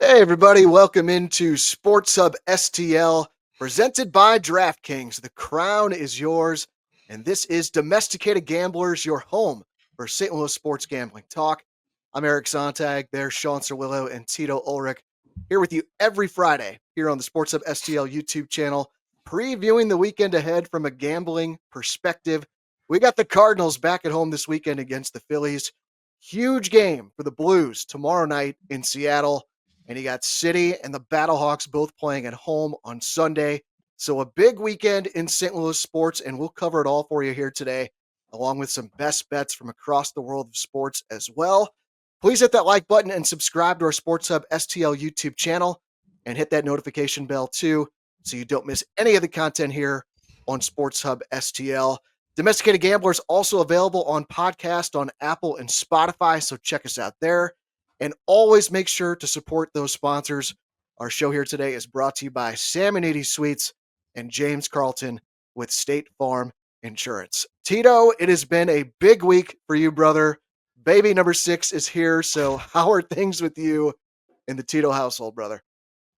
Hey, everybody. Welcome into Sports Hub STL, presented by DraftKings. The crown is yours, and this is Domesticated Gamblers, your home for St. Louis sports gambling talk. I'm Eric Sontag. There's Shawn Surwillo and Tito Ulrich here with you every Friday here on the Sports Hub STL YouTube channel, previewing the weekend ahead from a gambling perspective. We got the Cardinals back at home this weekend against the Phillies. Huge game for the Blues tomorrow night in Seattle. And you got City and the Battlehawks both playing at home on Sunday. So a big weekend in St. Louis sports, and we'll cover it all for you here today, along with some best bets from across the world of sports as well. Please hit that like button and subscribe to our Sports Hub STL YouTube channel, and hit that notification bell too, so you don't miss any of the content here on Sports Hub STL. Domesticated Gamblers also available on podcast on Apple and Spotify, so check us out there. And always make sure to support those sponsors. Our show here today is brought to you by Samonides Sweets and James Carlton with State Farm Insurance. Tito, it has been a big week for you, brother. Baby number 6 is here. So how are things with you in the Tito household, brother?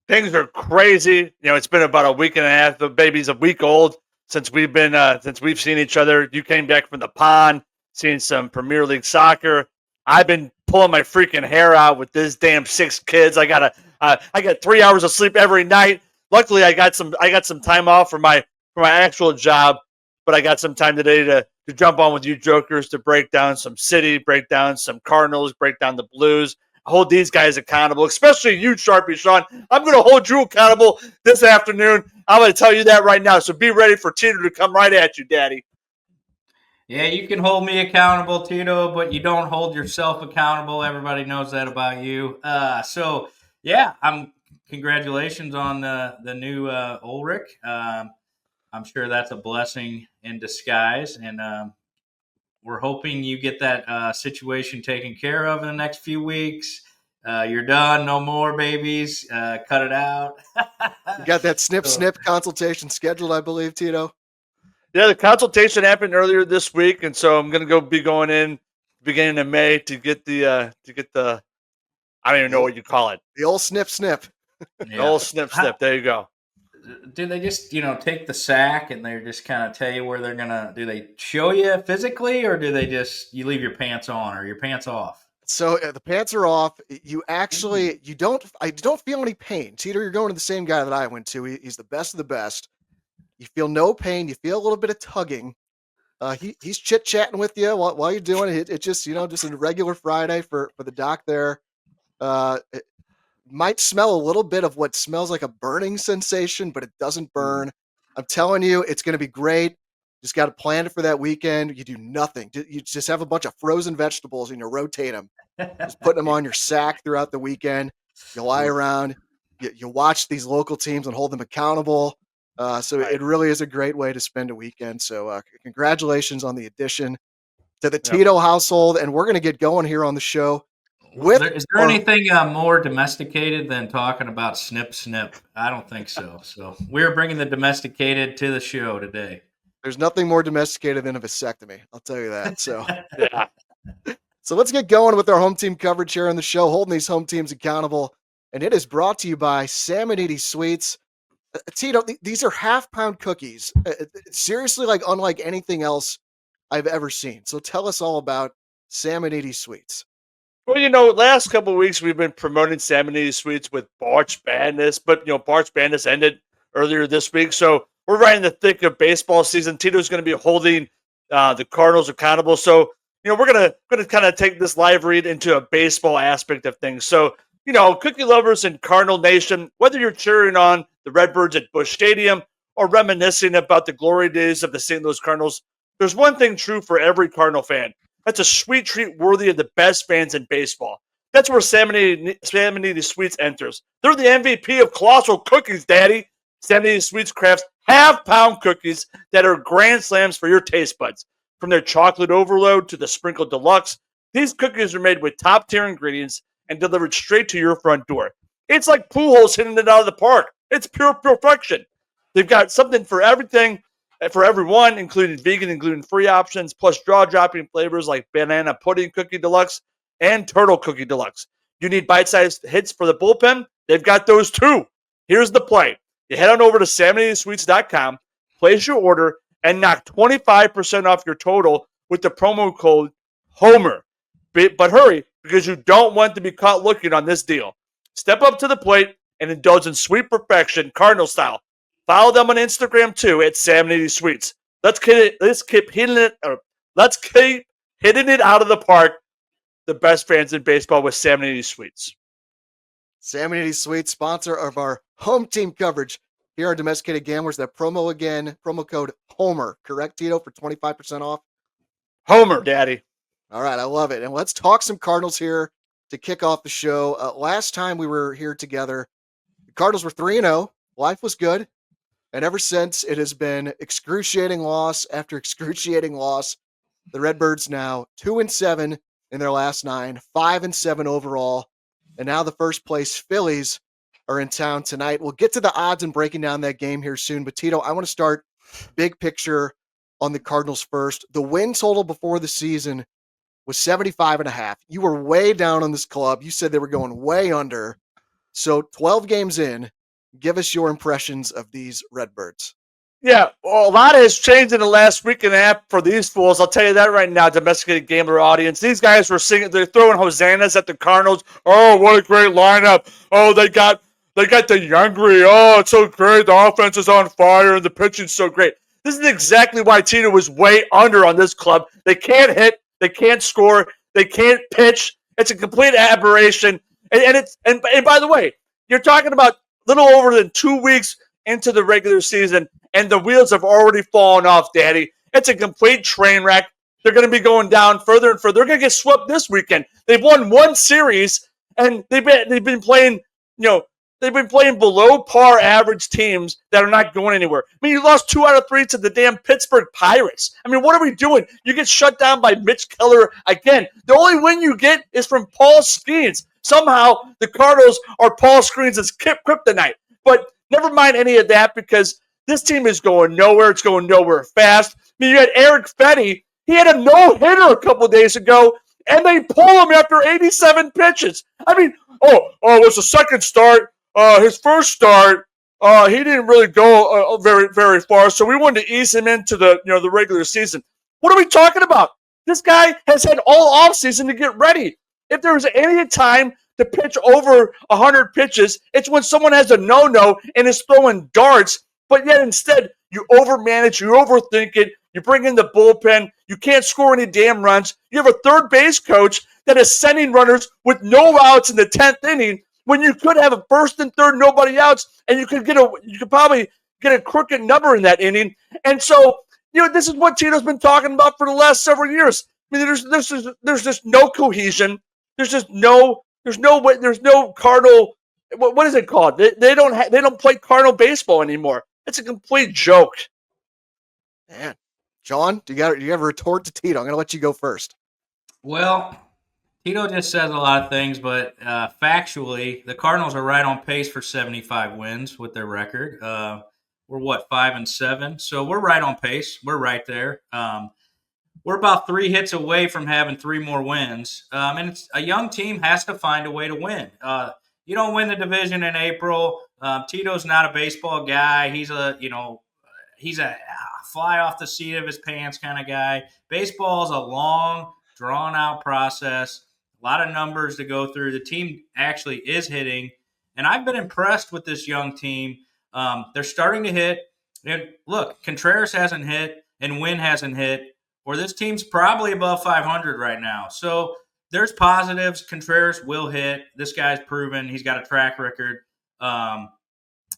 Things are crazy. It's been about a week and a half. The baby's a week old since we've seen each other. You came back from the pond, seeing some Premier League soccer. I've been pulling my freaking hair out with this damn 6 kids. I got 3 hours of sleep every night. Luckily, I got some time off for my actual job, but I got some time today to jump on with you jokers to break down some City, break down some Cardinals, break down the Blues, hold these guys accountable, especially you, Sharpie Sean. I'm going to hold you accountable this afternoon. I'm going to tell you that right now. So be ready for Tito to come right at you, Daddy. Yeah, you can hold me accountable, Tito, but you don't hold yourself accountable. Everybody knows that about you. Congratulations on the new Ulrich. I'm sure that's a blessing in disguise, and we're hoping you get that situation taken care of in the next few weeks. You're done. No more babies. Cut it out. You got that snip consultation scheduled, I believe, Tito. Yeah, the consultation happened earlier this week, and so I'm going to be going in beginning of May to get the I don't even know what you call it. The old snip. The old snip. There you go. Do they just, take the sack and they just kind of tell you where they're going to, do they show you physically, or do they just, you leave your pants on or your pants off? So the pants are off. You actually, I don't feel any pain. Tito, you're going to the same guy that I went to. He's the best of the best. You feel no pain. You feel a little bit of tugging. He's chit-chatting with you while you're doing it. It's just, just a regular Friday for the doc there. It might smell a little bit of what smells like a burning sensation, but it doesn't burn. I'm telling you, it's going to be great. Just got to plan it for that weekend. You do nothing. You just have a bunch of frozen vegetables and you rotate them. Just putting them on your sack throughout the weekend. You lie around. You watch these local teams and hold them accountable. It really is a great way to spend a weekend. So congratulations on the addition to the Tito household. And we're going to get going here on the show. Is there anything more domesticated than talking about snip? I don't think so. So we're bringing the domesticated to the show today. There's nothing more domesticated than a vasectomy. I'll tell you that. So, So let's get going with our home team coverage here on the show, holding these home teams accountable. And it is brought to you by Samonides Sweets. Tito, these are half-pound cookies. Seriously, unlike anything else I've ever seen. So tell us all about Samonides Sweets. Well, last couple of weeks we've been promoting Samonides Sweets with March Madness, but March Madness ended earlier this week, so we're right in the thick of baseball season. Tito's going to be holding the Cardinals accountable, so we're gonna kind of take this live read into a baseball aspect of things. So cookie lovers in Cardinal Nation, whether you're cheering on the Redbirds at Busch Stadium or reminiscing about the glory days of the St. Louis Cardinals, there's one thing true for every Cardinal fan. That's a sweet treat worthy of the best fans in baseball. That's where Samonides Sweets enters. They're the MVP of colossal cookies, Daddy. Samonides Sweets crafts half-pound cookies that are grand slams for your taste buds. From their chocolate overload to the sprinkled deluxe, these cookies are made with top-tier ingredients and delivered straight to your front door. It's like Pujols hitting it out of the park. It's pure perfection. They've got something for everything, for everyone, including vegan and gluten-free options, plus jaw-dropping flavors like banana pudding cookie deluxe and turtle cookie deluxe. You need bite-sized hits for the bullpen? They've got those too. Here's the play. You head on over to SamonidesSweets.com, place your order, and knock 25% off your total with the promo code HOMER. But hurry, because you don't want to be caught looking on this deal. Step up to the plate and indulge in sweet perfection, Cardinal style. Follow them on Instagram too at Samonides Sweets. Let's keep hitting it out of the park. The best fans in baseball with Samonides Sweets. Samonides Sweets, sponsor of our home team coverage here on Domesticated Gamblers. That promo again, promo code HOMER. Correct, Tito, for 25% off? Homer, Daddy. All right, I love it. And let's talk some Cardinals here to kick off the show. Last time we were here together, the Cardinals were 3-0. Life was good. And ever since, it has been excruciating loss after excruciating loss. The Redbirds now 2-7 in their last 9, 5-7 overall. And now the first place Phillies are in town tonight. We'll get to the odds and breaking down that game here soon. But Tito, I want to start big picture on the Cardinals first. The win total before the season was 75.5. You were way down on this club. You said they were going way under. So 12 games in, give us your impressions of these Redbirds. Yeah, well, a lot has changed in the last week and a half for these fools. I'll tell you that right now, Domesticated Gambler audience. These guys were singing, they're throwing hosannas at the Cardinals. Oh, what a great lineup. Oh, they got the Youngry. Oh, it's so great. The offense is on fire and the pitching's so great. This is exactly why Tito was way under on this club. They can't hit, they can't score, they can't pitch. It's a complete aberration. And by the way, you're talking about little over than 2 weeks into the regular season, and the wheels have already fallen off, Daddy. It's a complete train wreck. They're going to be going down further and further. They're going to get swept this weekend. They've won one series, and they've been playing, they've been playing below par average teams that are not going anywhere. I mean, you lost 2 out of 3 to the damn Pittsburgh Pirates. I mean, what are we doing? You get shut down by Mitch Keller again. The only win you get is from Paul Skeens. Somehow, the Cardinals are Paul Skeens' kryptonite. But never mind any of that, because this team is going nowhere. It's going nowhere fast. I mean, you had Eric Fetty. He had a no-hitter a couple days ago, and they pull him after 87 pitches. I mean, it was the second start. His first start, he didn't really go very, very far, so we wanted to ease him into the regular season. What are we talking about? This guy has had all offseason to get ready. If there was any time to pitch over 100 pitches, it's when someone has a no-no and is throwing darts, but yet instead you overmanage, you overthink it, you bring in the bullpen, you can't score any damn runs. You have a third base coach that is sending runners with no outs in the 10th inning when you could have a first and third, nobody outs, and you could probably get a crooked number in that inning. And so, this is what Tito's been talking about for the last several years. I mean, there's just no cohesion. There's no Cardinal. What is it called? They don't play Cardinal baseball anymore. It's a complete joke. Man, Shawn, do you have a retort to Tito? I'm going to let you go first. Well, Tito just says a lot of things, but factually, the Cardinals are right on pace for 75 wins with their record. We're 5-7, so we're right on pace. We're right there. We're about 3 hits away from having 3 more wins. And it's a young team has to find a way to win. You don't win the division in April. Tito's not a baseball guy. He's a fly off the seat of his pants kind of guy. Baseball is a long, drawn out process. A lot of numbers to go through. The team actually is hitting. And I've been impressed with this young team. They're starting to hit. And look, Contreras hasn't hit and Wynn hasn't hit. Or this team's probably above 500 right now. So there's positives. Contreras will hit. This guy's proven. He's got a track record. I'm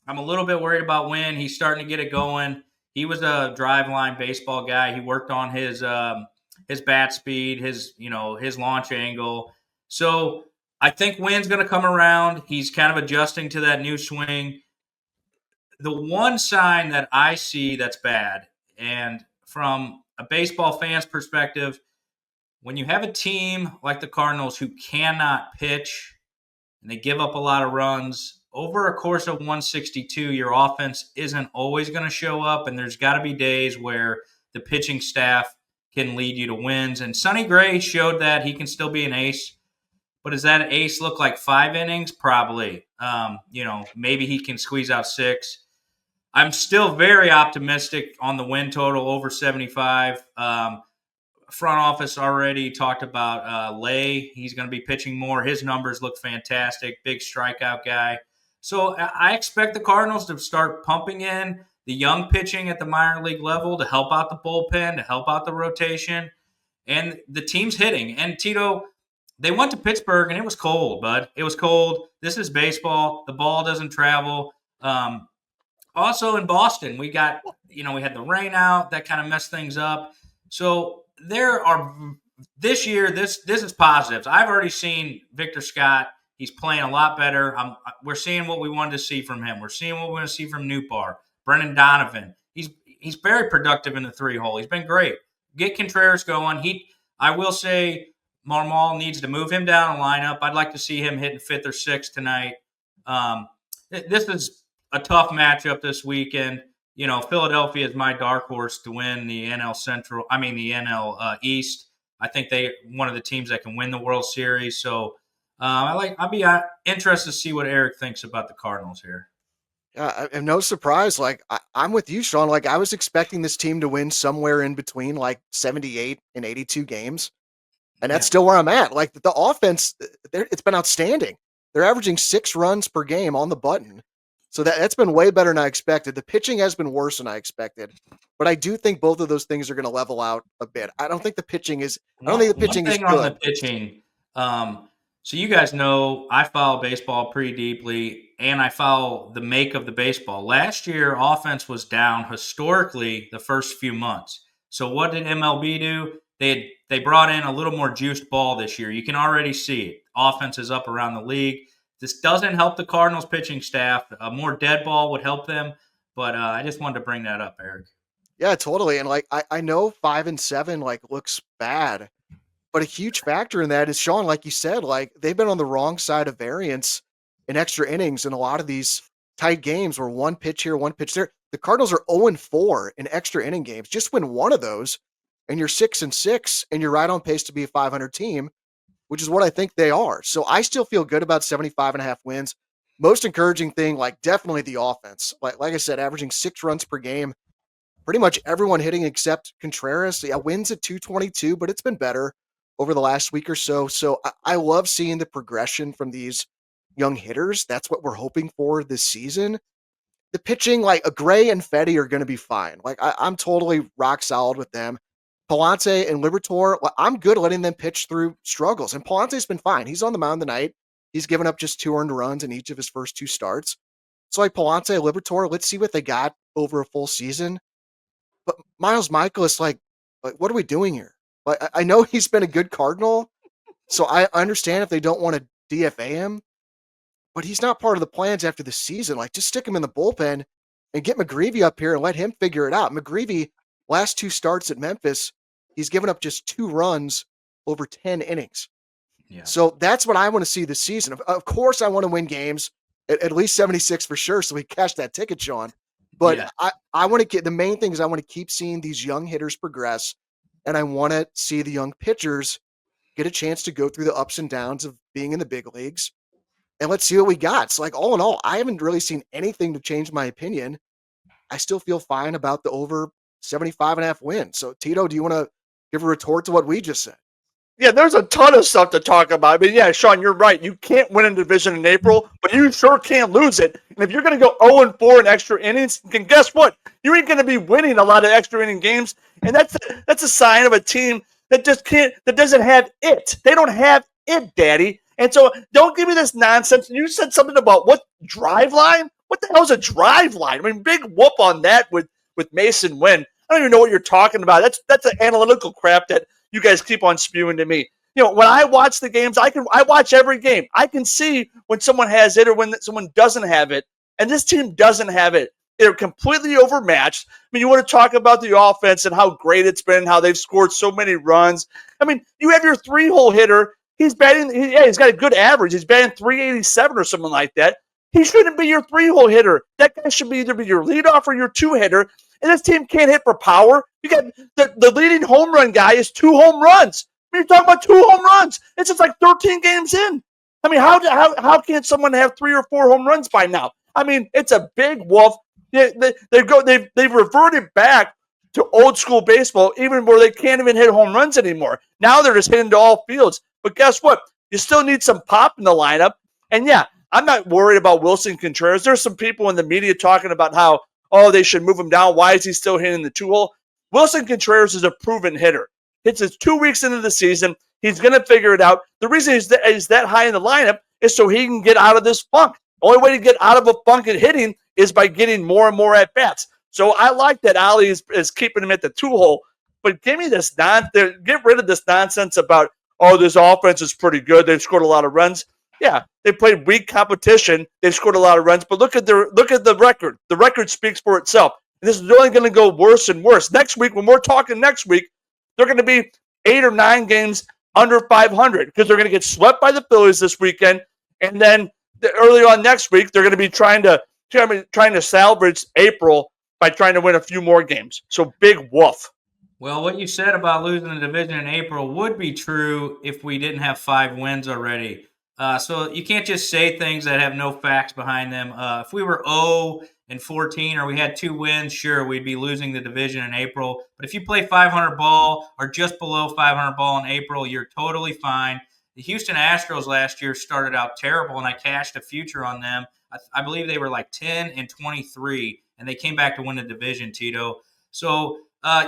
a little bit worried about Wynn. He's starting to get it going. He was a driveline baseball guy. He worked on his bat speed, his launch angle. So I think Wynn's going to come around. He's kind of adjusting to that new swing. The one sign that I see that's bad, and from a baseball fan's perspective, when you have a team like the Cardinals who cannot pitch and they give up a lot of runs, over a course of 162, your offense isn't always going to show up, and there's got to be days where the pitching staff can lead you to wins. And Sonny Gray showed that he can still be an ace. But does that ace look like 5 innings? Probably. Maybe he can squeeze out 6. I'm still very optimistic on the win total over 75. Front office already talked about Lay. He's going to be pitching more. His numbers look fantastic. Big strikeout guy. So I expect the Cardinals to start pumping in the young pitching at the minor league level to help out the bullpen, to help out the rotation. And the team's hitting. And Tito, they went to Pittsburgh and it was cold, bud. It was cold. This is baseball. The ball doesn't travel. Also in Boston, we had the rain out. That kind of messed things up. So there are this year, this is positives. I've already seen Victor Scott. He's playing a lot better. We're seeing what we wanted to see from him. We're seeing what we want to see from Newbar. Brendan Donovan. He's very productive in the 3-hole. He's been great. Get Contreras going. I will say Marmol needs to move him down the lineup. I'd like to see him hitting 5th or 6th tonight. This is a tough matchup this weekend. Philadelphia is my dark horse to win the NL East. I think they one of the teams that can win the World Series. So I'll be interested to see what Eric thinks about the Cardinals here. Yeah, and no surprise. Like I'm with you, Shawn. Like I was expecting this team to win somewhere in between like 78 and 82 games, and that's still where I'm at. Like the offense, it's been outstanding. They're averaging 6 runs per game on the button. So that's been way better than I expected. The pitching has been worse than I expected, but I do think both of those things are going to level out a bit. I don't think the pitching is. I don't think the pitching is good. On the pitching, so you guys know I follow baseball pretty deeply, and I follow the make of the baseball. Last year, offense was down historically the first few months. So what did MLB do? They brought in a little more juiced ball this year. You can already see it. Offense is up around the league. This doesn't help the Cardinals pitching staff. A more dead ball would help them, but I just wanted to bring that up, Eric. Yeah, totally. And like I know 5 and 7 like looks bad, but a huge factor in that is Shawn, like you said, like they've been on the wrong side of variance in extra innings in a lot of these tight games where one pitch here, one pitch there. The Cardinals are 0-4 in extra inning games. Just win one of those, and you're 6-6, and you're right on pace to be a 500 team, which is what I think they are. So I still feel good about 75.5 wins. Most encouraging thing, like definitely the offense. Like I said, averaging 6 runs per game. Pretty much everyone hitting except Contreras. Yeah, wins at 222, but it's been better over the last week or so. So I love seeing the progression from these young hitters. That's what we're hoping for this season. The pitching, like a Gray and Fetty are going to be fine. Like I'm totally rock solid with them. Palante and Liberatore, I'm good letting them pitch through struggles. And Palante's been fine. He's on the mound tonight. He's given up just 2 earned runs in each of his first 2 starts. So like Palante, Liberatore, let's see what they got over a full season. But Miles Mikolas, like what are we doing here? Like I know he's been a good Cardinal, so I understand if they don't want to DFA him, but he's not part of the plans after the season. Like just stick him in the bullpen and get McGreevy up here and let him figure it out. McGreevy, last 2 starts at Memphis, he's given up just 2 runs over 10 innings. Yeah. So that's what I want to see this season. Of course, I want to win games, at least 76 for sure, so we cash that ticket, Shawn. But I want to get, the main thing is I want to keep seeing these young hitters progress, and I want to see the young pitchers get a chance to go through the ups and downs of being in the big leagues. And let's see what we got. So like all in all, I haven't really seen anything to change my opinion. I still feel fine about the over 75.5 wins. So Tito, do you want to give a retort to what we just said? Yeah, there's a ton of stuff to talk about. I mean, yeah, Shawn, you're right. You can't win a division in April, but you sure can't lose it. And if you're going to go 0-4 in extra innings, then guess what? You ain't going to be winning a lot of extra inning games. And that's a sign of a team that just can't, that doesn't have it. They don't have it, Daddy. And so don't give me this nonsense. You said something about what drive line? What the hell is a drive line? I mean, big whoop on that with Mason Wynn. I don't even know what you're talking about. That's an analytical crap that you guys keep on spewing to me. You know, when I watch the games, I watch every game. I can see when someone has it or when someone doesn't have it. And this team doesn't have it. They're completely overmatched. I mean, you want to talk about the offense and how great it's been, how they've scored so many runs. I mean, you have your 3-hole hitter. He's batting, he's got a good average. He's batting 387 or something like that. He shouldn't be your 3-hole hitter. That guy should either be your leadoff or your 2-hitter. And this team can't hit for power. You got the leading home run guy is 2 home runs. You're talking about 2 home runs. It's just like 13 games in. I mean, how can't someone have 3 or 4 home runs by now? I mean, it's a big wolf. They've reverted back to old school baseball, even where they can't even hit home runs anymore. Now they're just hitting to all fields. But guess what? You still need some pop in the lineup. And yeah, I'm not worried about Wilson Contreras. There's some people in the media talking about how, they should move him down. Why is he still hitting the 2-hole? Wilson Contreras is a proven hitter. It's 2 weeks into the season. He's going to figure it out. The reason he's that high in the lineup is so he can get out of this funk. The only way to get out of a funk and hitting is by getting more and more at-bats. So I like that Ali is keeping him at the 2-hole, but give me this get rid of this nonsense about, this offense is pretty good. They've scored a lot of runs. Yeah, they played weak competition. They've scored a lot of runs, but look at the record. The record speaks for itself. And this is only going to go worse and worse. Next week, when we're talking next week, they're going to be 8 or 9 games under 500 because they're going to get swept by the Phillies this weekend, and then early on next week they're going to be trying to salvage April by trying to win a few more games. So big woof. Well, what you said about losing the division in April would be true if we didn't have 5 wins already. So you can't just say things that have no facts behind them. If we were 0-14 or we had 2 wins, sure, we'd be losing the division in April. But if you play 500 ball or just below 500 ball in April, you're totally fine. The Houston Astros last year started out terrible, and I cashed a future on them. I believe they were like 10-23, and they came back to win the division, Tito. So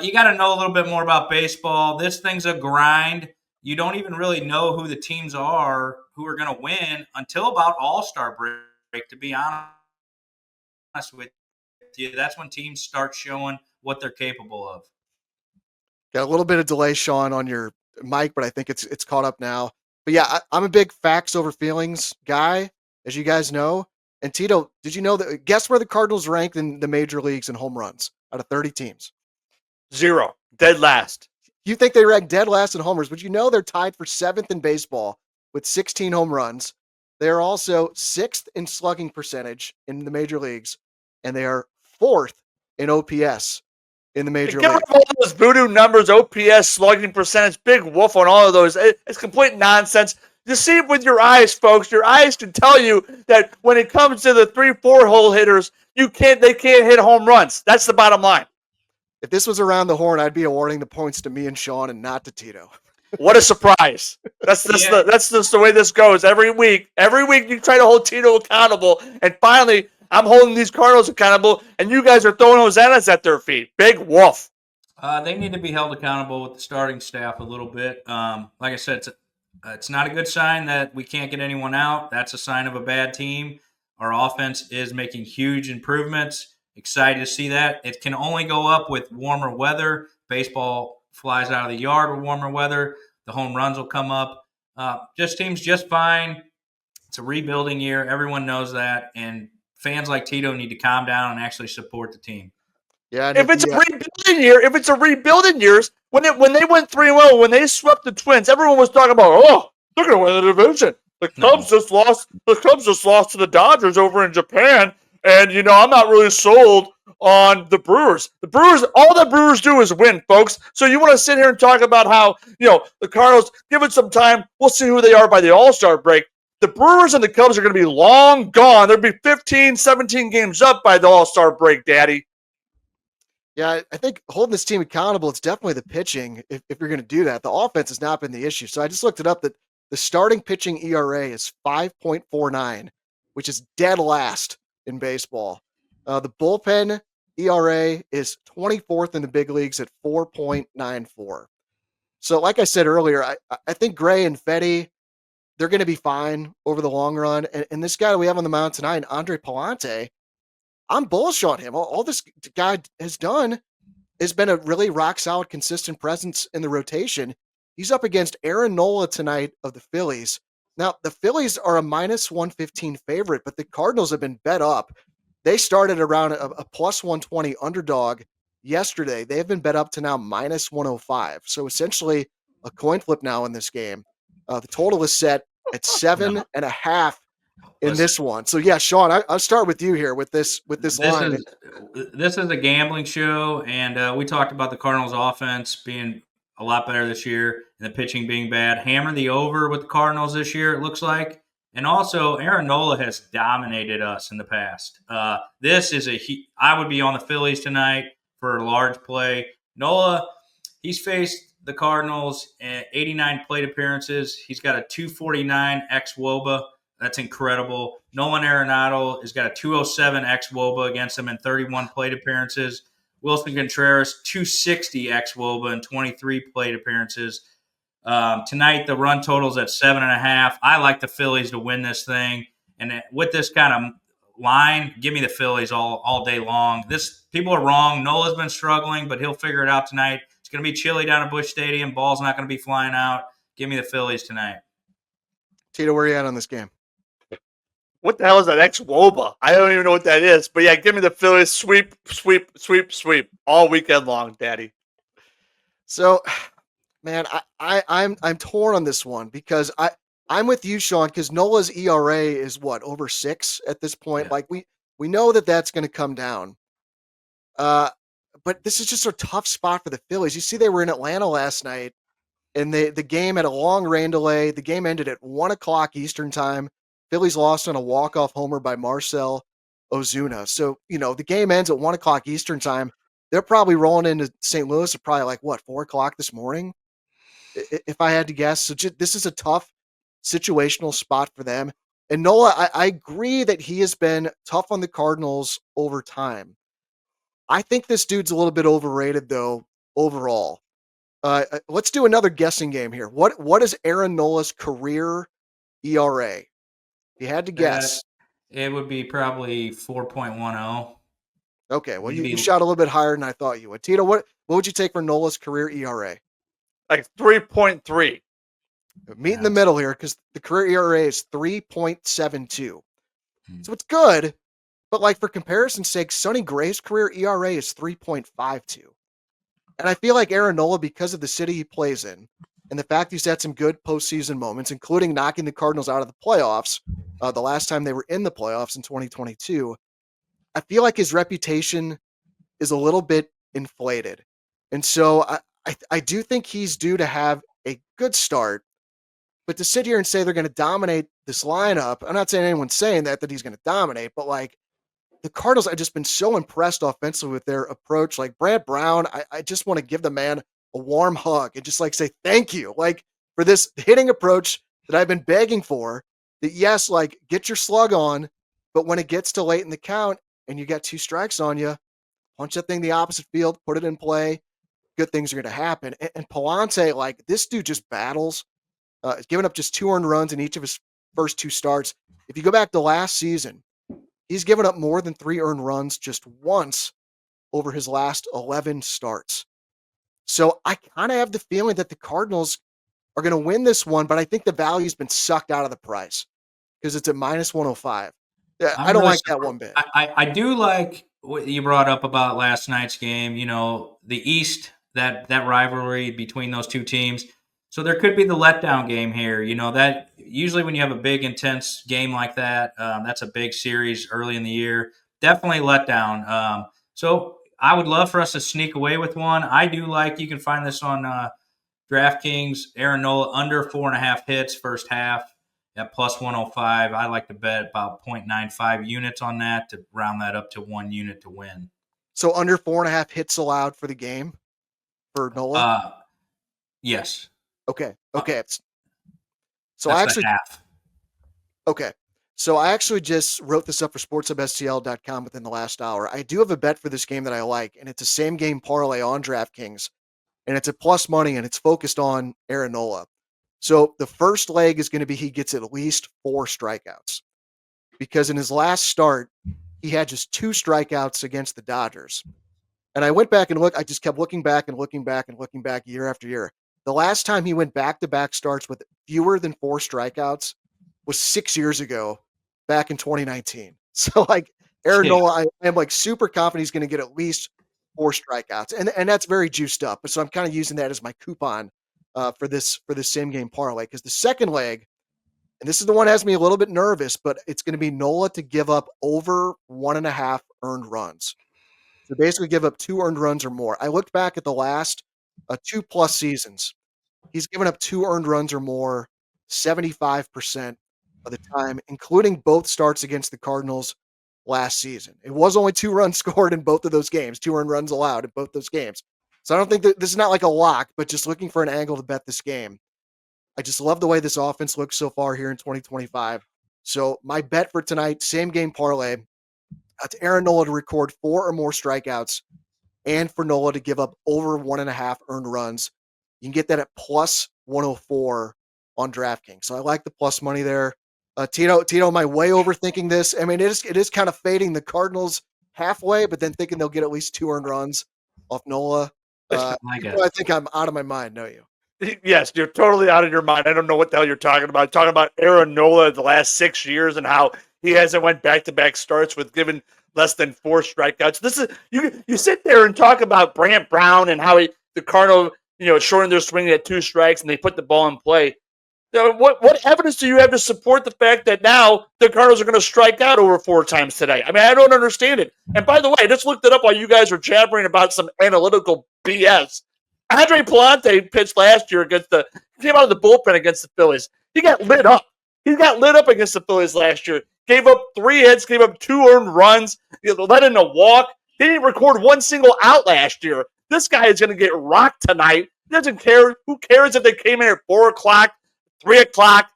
you got to know a little bit more about baseball. This thing's a grind. You don't even really know who the teams are who are going to win until about All-Star break, to be honest with you. That's when teams start showing what they're capable of. Got a little bit of delay, Shawn, on your mic, but I think it's caught up now. But yeah, I'm a big facts over feelings guy, as you guys know. And Tito, did you know that? Guess where the Cardinals ranked in the major leagues in home runs out of 30 teams? 0, dead last. You think they rank dead last in homers, but you know they're tied for 7th in baseball with 16 home runs. They are also 6th in slugging percentage in the major leagues, and they are 4th in OPS in the major leagues. Get rid of all those voodoo numbers, OPS, slugging percentage, big woof on all of those. It's complete nonsense. You see it with your eyes, folks. Your eyes can tell you that when it comes to the 3-4 hole hitters, they can't hit home runs. That's the bottom line. If this was around the horn, I'd be awarding the points to me and Shawn and not to Tito. What a surprise. That's just the way this goes. Every week you try to hold Tito accountable, and finally I'm holding these Cardinals accountable, and you guys are throwing hosannas at their feet. Big woof. They need to be held accountable with the starting staff a little bit. Like I said, it's not a good sign that we can't get anyone out. That's a sign of a bad team. Our offense is making huge improvements. Excited to see that. It can only go up with warmer weather. Baseball flies out of the yard with warmer weather. The home runs will come up. Team's just fine. It's a rebuilding year. Everyone knows that. And fans like Tito need to calm down and actually support the team. Yeah. If it's a rebuilding year, when they went 3-0, when they swept the Twins, everyone was talking about, they're going to win the division. The Cubs just lost to the Dodgers over in Japan. And, I'm not really sold on the Brewers. All the Brewers do is win, folks. So you want to sit here and talk about how, the Cardinals, give it some time. We'll see who they are by the All-Star break. The Brewers and the Cubs are going to be long gone. There'll be 15, 17 games up by the All-Star break, Daddy. Yeah, I think holding this team accountable, it's definitely the pitching if you're going to do that. The offense has not been the issue. So I just looked it up that the starting pitching ERA is 5.49, which is dead last in baseball. The bullpen ERA is 24th in the big leagues at 4.94. So like I said earlier, I think Gray and Fetty, they're going to be fine over the long run. And this guy that we have on the mound tonight, Andre Palante, I'm bullish on him. All this guy has done has been a really rock-solid, consistent presence in the rotation. He's up against Aaron Nola tonight of the Phillies. Now, the Phillies are a minus 115 favorite, but the Cardinals have been bet up. They started around a plus 120 underdog yesterday. They have been bet up to now minus 105. So essentially a coin flip now in this game. The total is set at 7.5 in this one. So yeah, Shawn, I'll start with you here with this line. This is a gambling show, and we talked about the Cardinals offense being a lot better this year. and the pitching being bad. Hammer the over with the Cardinals this year, it looks like. And also, Aaron Nola has dominated us in the past. This is I would be on the Phillies tonight for a large play. Nola, he's faced the Cardinals at 89 plate appearances. He's got a 249 xWOBA. That's incredible. Nolan Arenado has got a 207 xWOBA against him in 31 plate appearances. Wilson Contreras, 260 xWOBA in 23 plate appearances. Tonight, the run total's at 7.5. I like the Phillies to win this thing. And with this kind of line, give me the Phillies all day long. People are wrong. Nola's been struggling, but he'll figure it out tonight. It's going to be chilly down at Busch Stadium. Ball's not going to be flying out. Give me the Phillies tonight. Tito, where are you at on this game? What the hell is that ex-Woba? I don't even know what that is. But yeah, give me the Phillies sweep all weekend long, Daddy. So, man, I'm torn on this one because I'm with you, Shawn, because Nola's ERA is what, over 6 at this point. Yeah. Like we know that's going to come down. But this is just a tough spot for the Phillies. You see, they were in Atlanta last night, and the game had a long rain delay. The game ended at 1:00 Eastern time. Phillies lost on a walk-off homer by Marcell Ozuna. So, the game ends at 1:00 Eastern time. They're probably rolling into St. Louis at probably 4:00 this morning, if I had to guess. So this is a tough situational spot for them. And Nola, I agree that he has been tough on the Cardinals over time. I think this dude's a little bit overrated, though, overall. Let's do another guessing game here. What is Aaron Nola's career ERA? If you had to guess. It would be probably 4.10. Okay, well, you shot a little bit higher than I thought you would. Tito, what would you take for Nola's career ERA? Like 3.3. Meet in the middle here, because the career ERA is 3.72. So it's good, but for comparison's sake, Sonny Gray's career ERA is 3.52. And I feel like Aaron Nola, because of the city he plays in, and the fact he's had some good postseason moments, including knocking the Cardinals out of the playoffs the last time they were in the playoffs in 2022, I feel like his reputation is a little bit inflated. And so I do think he's due to have a good start, but to sit here and say they're going to dominate this lineup, I'm not saying anyone's saying that he's going to dominate, but the Cardinals, I've just been so impressed offensively with their approach. Like Brad Brown, I just want to give the man a warm hug and just say thank you, for this hitting approach that I've been begging for. That yes, get your slug on, but when it gets to late in the count and you got 2 strikes on you, punch that thing the opposite field, put it in play. Good things are going to happen. And Palante, this dude just battles. He's given up just 2 earned runs in each of his first 2 starts. If you go back to last season, he's given up more than 3 earned runs just once over his last 11 starts. So I kind of have the feeling that the Cardinals are going to win this one, but I think the value's been sucked out of the price because it's at minus 105. I don't like that one bit. I do like what you brought up about last night's game. The East, that rivalry between those 2 teams. So there could be the letdown game here. That usually when you have a big, intense game like that, that's a big series early in the year. Definitely letdown. So I would love for us to sneak away with one. I do like, you can find this on DraftKings, Aaron Nola under 4.5 hits first half at plus 105. I like to bet about 0.95 units on that to round that up to 1 unit to win. So under 4.5 hits allowed for the game for Nola? Yes. Okay. So that's I actually half. Okay. So I actually just wrote this up for sportshubstl.com within the last hour. I do have a bet for this game that I like, and it's a same game parlay on DraftKings, and it's at plus money, and it's focused on Aaron Nola. So the first leg is going to be he gets at least 4 strikeouts, because in his last start, he had just 2 strikeouts against the Dodgers. And I went back and looked. I just kept looking back year after year. The last time he went back-to-back starts with fewer than 4 strikeouts was 6 years ago, back in 2019. So Aaron Nola, I am super confident he's going to get at least 4 strikeouts, and that's very juiced up. So I'm kind of using that as my coupon for this same game parlay, because the second leg, and this is the one that has me a little bit nervous, but it's going to be Nola to give up over 1.5 earned runs. So basically give up 2 earned runs or more. I looked back at the last 2+ seasons. He's given up 2 earned runs or more 75% of the time, including both starts against the Cardinals last season. It was only 2 runs scored in both of those games, 2 earned runs allowed in both those games. So I don't think that this is not like a lock, but just looking for an angle to bet this game. I just love the way this offense looks so far here in 2025. So my bet for tonight, same game parlay, that's Aaron Nola to record 4 or more strikeouts and for Nola to give up over 1.5 earned runs. You can get that at plus 104 on DraftKings. So I like the plus money there. Tito, am I way overthinking this? I mean, it is kind of fading the Cardinals halfway, but then thinking they'll get at least 2 earned runs off Nola. I think I'm out of my mind, don't you? Yes, you're totally out of your mind. I don't know what the hell you're talking about. Talking about Aaron Nola the last 6 years and how he hasn't went back-to-back starts with giving less than 4 strikeouts. This is you sit there and talk about Brant Brown and how the Cardinals, shortened their swing at 2 strikes and they put the ball in play. What evidence do you have to support the fact that now the Cardinals are going to strike out over 4 times today? I mean, I don't understand it. And by the way, I just looked it up while you guys were jabbering about some analytical BS. Andre Palante pitched last year came out of the bullpen against the Phillies. He got lit up. He got lit up against the Phillies last year. Gave up 3 hits, gave up 2 earned runs, let in a walk. He didn't record 1 single out last year. This guy is going to get rocked tonight. He doesn't care. Who cares if they came in at 4 o'clock, 3 o'clock?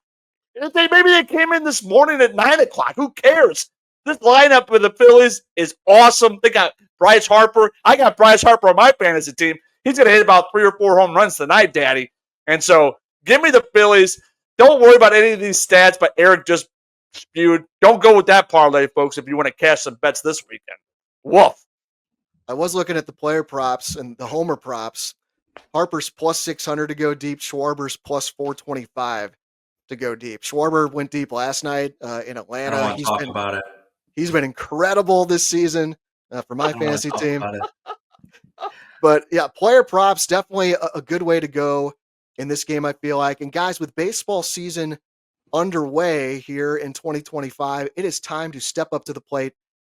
Maybe they came in this morning at 9 o'clock. Who cares? This lineup with the Phillies is awesome. They got Bryce Harper. I got Bryce Harper on my fantasy team. He's going to hit about 3 or 4 home runs tonight, Daddy. And so give me the Phillies. Don't worry about any of these stats, but Eric just spewed. Don't go with that parlay, folks, if you want to cash some bets this weekend. Woof. I was looking at the player props and the homer props. Harper's plus 600 to go deep. Schwarber's plus 425 to go deep. Schwarber went deep last night in Atlanta. I don't want to talk about it. He's been incredible this season for my fantasy team. But yeah, player props, definitely a good way to go in this game, I feel like. And guys, with baseball season underway here in 2025, it is time to step up to the plate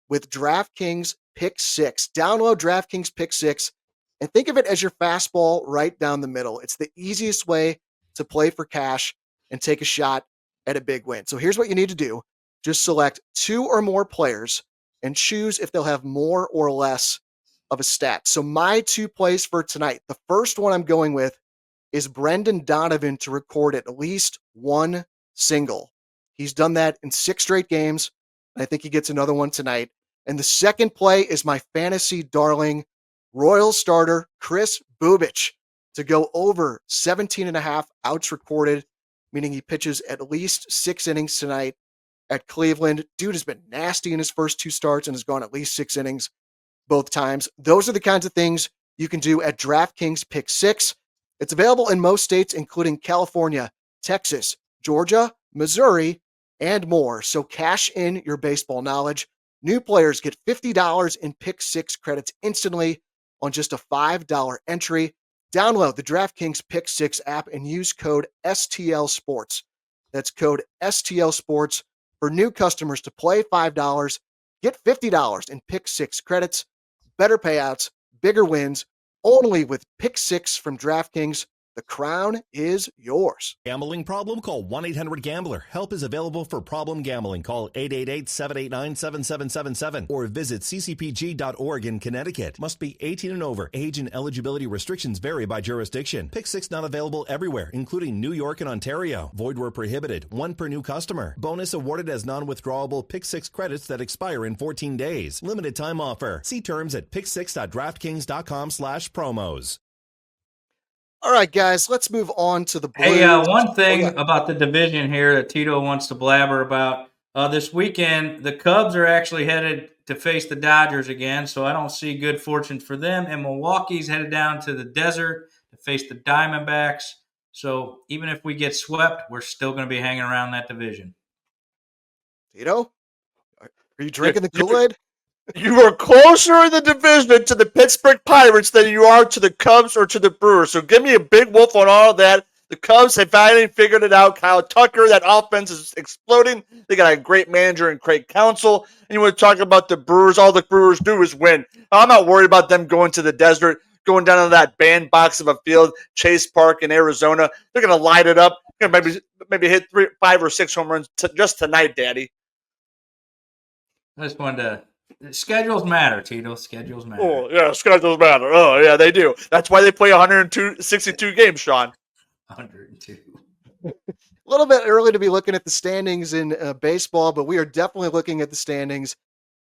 with DraftKings Pick 6. Download DraftKings Pick 6 and think of it as your fastball right down the middle. It's the easiest way to play for cash and take a shot at a big win. So here's what you need to do. Just select 2 or more players and choose if they'll have more or less of a stat. So my 2 plays for tonight, the first one I'm going with is Brendan Donovan to record at least 1 single. He's done that in 6 straight games, and I think he gets another one tonight. And the second play is my fantasy darling, Royal starter Chris Bubich to go over 17.5 outs recorded, meaning he pitches at least 6 innings tonight at Cleveland. Dude has been nasty in his first 2 starts and has gone at least 6 innings both times. Those are the kinds of things you can do at DraftKings Pick 6. It's available in most states, including California, Texas, Georgia, Missouri, and more. So cash in your baseball knowledge. New players get $50 in Pick 6 credits instantly on just a $5 entry. Download the DraftKings Pick 6 app and use code STL Sports. That's code STL Sports for new customers to play $5. Get $50 in Pick 6 credits. Better payouts, bigger wins, only with Pick 6 from DraftKings. The crown is yours. Gambling problem? Call 1-800-GAMBLER. Help is available for problem gambling. Call 888-789-7777 or visit ccpg.org in Connecticut. Must be 18 and over. Age and eligibility restrictions vary by jurisdiction. Pick 6 not available everywhere, including New York and Ontario. Void where prohibited. 1 per new customer. Bonus awarded as non-withdrawable Pick 6 credits that expire in 14 days. Limited time offer. See terms at pick6.draftkings.com/promos. All right, guys, let's move on to the Blues. Hey, one thing about the division here that Tito wants to blabber about. This weekend, the Cubs are actually headed to face the Dodgers again, so I don't see good fortune for them. And Milwaukee's headed down to the desert to face the Diamondbacks. So even if we get swept, we're still going to be hanging around that division. Tito, are you drinking the Kool-Aid? You are closer in the division to the Pittsburgh Pirates than you are to the Cubs or to the Brewers. So give me a big wolf on all of that. The Cubs have finally figured it out. Kyle Tucker, that offense is exploding. They got a great manager and Craig Counsell. And you want to talk about the Brewers, all the Brewers do is win. I'm not worried about them going to the desert. going down to that bandbox of a field, Chase Park in Arizona. They're going to light it up. They're going to maybe hit 5 or 6 home runs just tonight, Daddy. I just wanted to. Schedules matter, Tito. Schedules matter. Oh, yeah, schedules matter. Oh, yeah, they do. That's why they play 162 games, Sean. 102. A little bit early to be looking at the standings in baseball, but we are definitely looking at the standings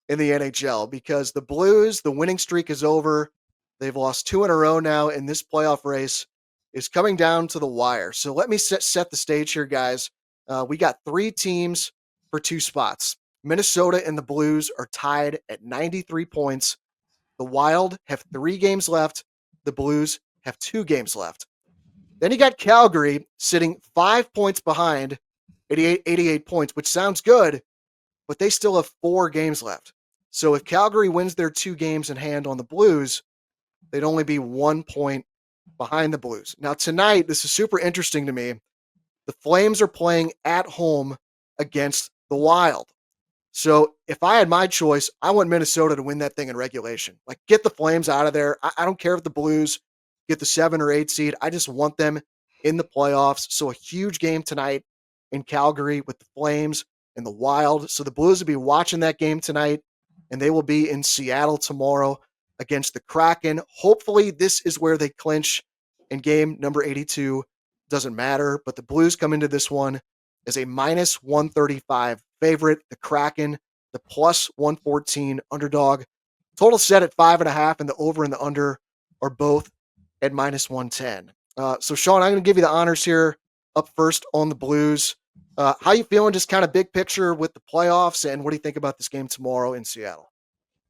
in the NHL because the Blues, the winning streak is over. They've lost 2 in a row now, and this playoff race is coming down to the wire. So let me set the stage here, guys. We got 3 teams for 2 spots. Minnesota and the Blues are tied at 93 points. The Wild have 3 games left. The Blues have 2 games left. Then you got Calgary sitting 5 points behind, 88 points, which sounds good, but they still have 4 games left. So if Calgary wins their 2 games in hand on the Blues, they'd only be 1 point behind the Blues. Now tonight, this is super interesting to me. The Flames are playing at home against the Wild. So if I had my choice, I want Minnesota to win that thing in regulation. Like, get the Flames out of there. I don't care if the Blues get the 7 or 8 seed. I just want them in the playoffs. So a huge game tonight in Calgary with the Flames and the Wild. So the Blues will be watching that game tonight, and they will be in Seattle tomorrow against the Kraken. Hopefully this is where they clinch in game number 82. Doesn't matter, but the Blues come into this one as a minus 135 favorite. The Kraken, the plus 114 underdog. Total set at 5.5, and the over and the under are both at minus 110. So Sean, I'm going to give you the honors here up first on the Blues. How you feeling? Just kind of big picture with the playoffs, and what do you think about this game tomorrow in Seattle?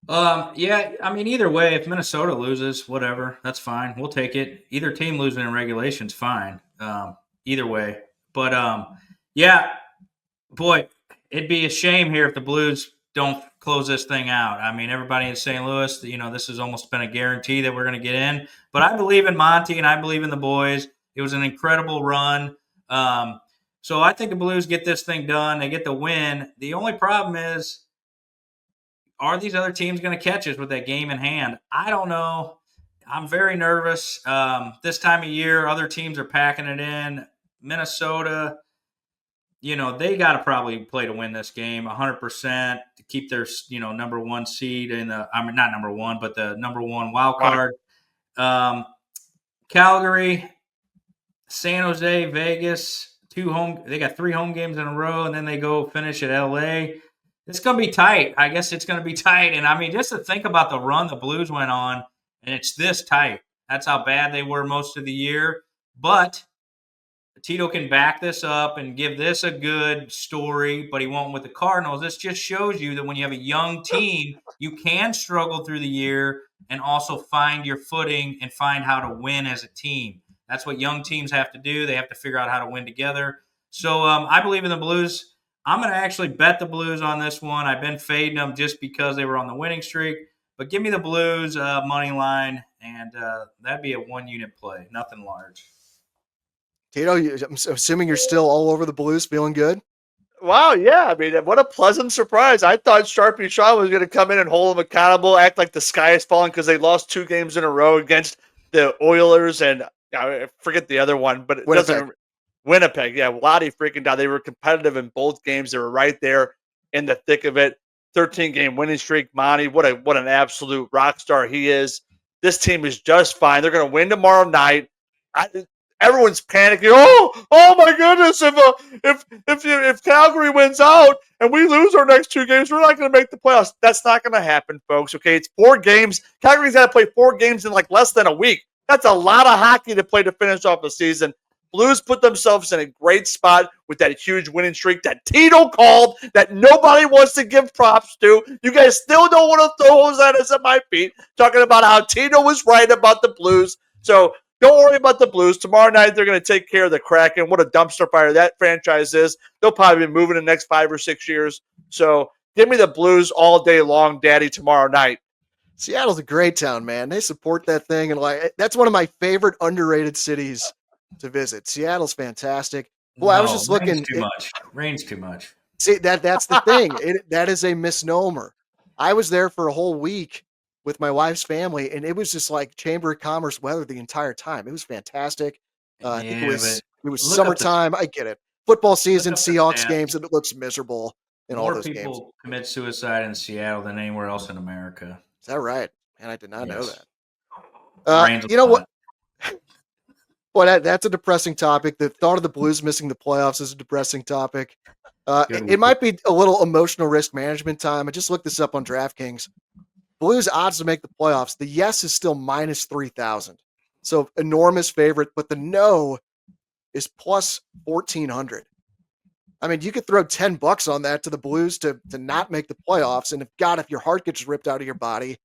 Yeah, I mean, either way, if Minnesota loses, whatever, that's fine. We'll take it. Either team losing in regulation's fine. Either way. But yeah, boy, it'd be a shame here if the Blues don't close this thing out. I mean, everybody in St. Louis, this has almost been a guarantee that we're going to get in. But I believe in Monty and I believe in the boys. It was an incredible run. So I think the Blues get this thing done. They get the win. The only problem is, are these other teams going to catch us with that game in hand? I don't know. I'm very nervous. This time of year, other teams are packing it in. Minnesota, they got to probably play to win this game 100% to keep their, number 1 seed in the, I mean, not number 1, but the number 1 wild card. Calgary, San Jose, Vegas, they got 3 home games in a row, and then they go finish at LA. It's going to be tight. I guess it's going to be tight. And I mean, just to think about the run the Blues went on, and it's this tight. That's how bad they were most of the year. But Tito can back this up and give this a good story, but he won't with the Cardinals. This just shows you that when you have a young team, you can struggle through the year and also find your footing and find how to win as a team. That's what young teams have to do. They have to figure out how to win together. So I believe in the Blues. I'm going to actually bet the Blues on this one. I've been fading them just because they were on the winning streak. But give me the Blues money line, and that'd be a 1-unit play, nothing large. Tito, I'm assuming you're still all over the Blues, feeling good? Wow, yeah. I mean, what a pleasant surprise. I thought Sharpie Shaw was going to come in and hold them accountable, act like the sky is falling because they lost 2 games in a row against the Oilers and I forget the other one, but it doesn't. Winnipeg, yeah, Lottie freaking down. They were competitive in both games. They were right there in the thick of it. 13-game winning streak. Monty, what an absolute rock star he is. This team is just fine. They're going to win tomorrow night. Everyone's panicking. Oh my goodness! If Calgary wins out and we lose our next 2 games, we're not going to make the playoffs. That's not going to happen, folks. Okay, it's 4 games. Calgary's got to play 4 games in like less than a week. That's a lot of hockey to play to finish off the season. Blues put themselves in a great spot with that huge winning streak that Tito called, that nobody wants to give props to. You guys still don't want to throw hosannas at my feet, talking about how Tito was right about the Blues. So don't worry about the Blues. Tomorrow night, they're going to take care of the Kraken. What a dumpster fire that franchise is. They'll probably be moving in the next 5 or 6 years. So give me the Blues all day long, Daddy, tomorrow night. Seattle's a great town, man. They support that thing. And that's one of my favorite underrated cities to visit. Seattle's fantastic. Well, I was just looking. Rain's too much. See, that's the thing. That is a misnomer. I was there for a whole week with my wife's family, and it was just like Chamber of Commerce weather the entire time. It was fantastic. I think it Yeah, was but look up the summertime. I get it. Football season, up the Seahawks stats. games, and it looks miserable in all More those games. people commit suicide in Seattle than anywhere else in America. Is that right? Man, I did not know Yes. that. Rains You know a what? lot. Well, that's a depressing topic. The thought of the Blues missing the playoffs is a depressing topic. Good It week. might be a little emotional risk management time. I just looked this up on DraftKings. Blues odds to make the playoffs. The yes is still minus 3,000. So enormous favorite, but the no is plus 1,400. I mean, you could throw $10 on that to the Blues to not make the playoffs. And if your heart gets ripped out of your body,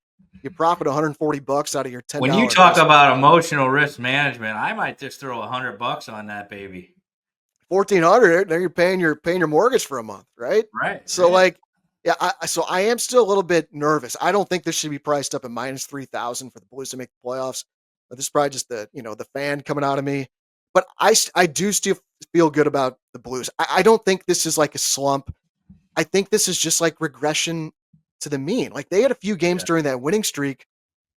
you profit $140 out of your $10. When you talk about emotional risk management, I might just throw $100 on that baby. 1,400, then you're paying your mortgage for a month, right? Right. So right. so I am still a little bit nervous. I don't think this should be priced up at minus 3,000 for the Blues to make the playoffs. But this is probably just the fan coming out of me. But I do still feel good about the Blues. I don't think this is like a slump. I think this is just like regression to the mean. Like they had a few games during that winning streak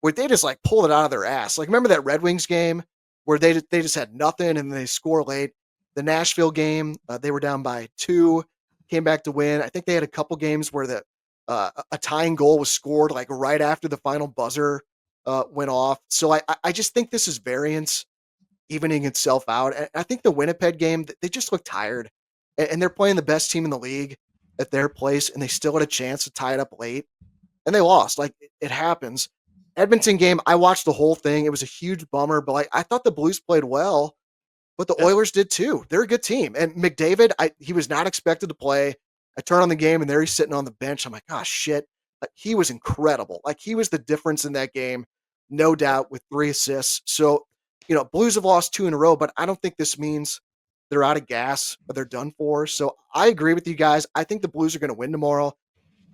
where they just like pulled it out of their ass. Like remember that Red Wings game where they just had nothing and they score late. The Nashville game, they were down by 2, came back to win. I think they had a couple games where a tying goal was scored like right after the final buzzer went off. So I just think this is variance evening itself out. And I think the Winnipeg game, they just look tired, and they're playing the best team in the league at their place, and they still had a chance to tie it up late, and they lost. Like it happens. Edmonton game, I watched the whole thing. It was a huge bummer, but like I thought the Blues played well. But the Oilers did too. They're a good team. And McDavid, he was not expected to play. I turn on the game and there he's sitting on the bench. I'm like, oh shit. Like, he was incredible. Like he was the difference in that game, no doubt, with 3 assists. So, Blues have lost 2 in a row, but I don't think this means they're out of gas or they're done for. So I agree with you guys. I think the Blues are going to win tomorrow.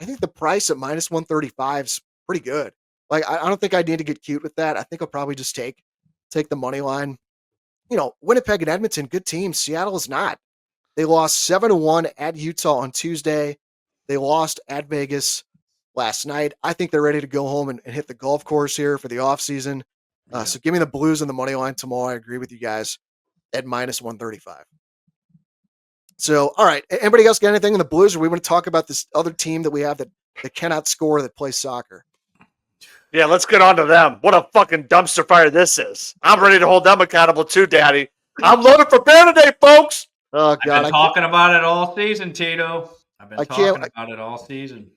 I think the price at minus 135 is pretty good. Like I don't think I need to get cute with that. I think I'll probably just take the money line. Winnipeg and Edmonton, good teams. Seattle is not. They lost 7-1 at Utah on Tuesday. They lost at Vegas last night. I think they're ready to go home and hit the golf course here for the offseason. So give me the Blues on the money line tomorrow. I agree with you guys at minus 135. So, all right. Anybody else got anything in the Blues, or we want to talk about this other team that we have that cannot score that plays soccer? Yeah, let's get on to them. What a fucking dumpster fire this is. I'm ready to hold them accountable too, Daddy. I'm loaded for bear today, folks. Oh, God. I've been talking about it all season, Tito. I've been talking about it all season.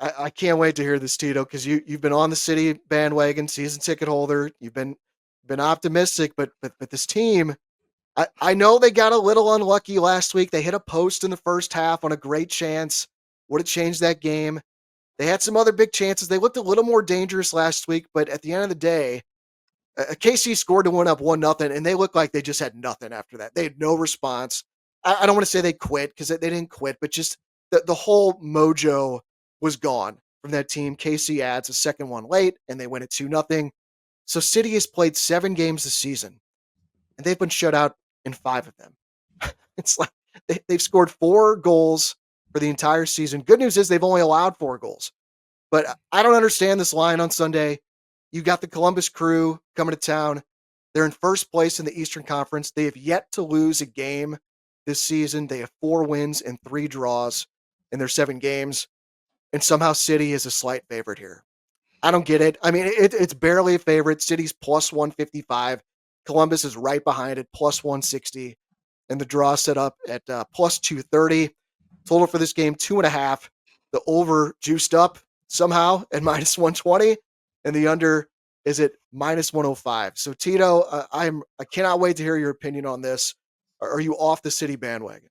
I can't wait to hear this, Tito, because you've been on the City bandwagon, season ticket holder. You've been optimistic, but this team, I know they got a little unlucky last week. They hit a post in the first half on a great chance. Would have changed that game. They had some other big chances. They looked a little more dangerous last week, but at the end of the day, KC scored to win up 1-0, and they looked like they just had nothing after that. They had no response. I don't want to say they quit because they didn't quit, but just the whole mojo was gone from that team. KC adds a second one late, and they win it 2-0. So City has played 7 games this season, and they've been shut out in 5 of them. It's like they've scored 4 goals for the entire season. Good news is they've only allowed 4 goals. But I don't understand this line on Sunday. You got the Columbus Crew coming to town. They're in first place in the Eastern Conference. They have yet to lose a game this season. They have 4 wins and 3 draws in their 7 games. And somehow City is a slight favorite here. I don't get it. I mean, it's barely a favorite. City's plus 155. Columbus is right behind it, plus 160. And the draw set up at plus 230. Total for this game, 2.5. The over juiced up somehow at minus 120. And the under is at minus 105. So Tito, I cannot wait to hear your opinion on this. Are you off the City bandwagon?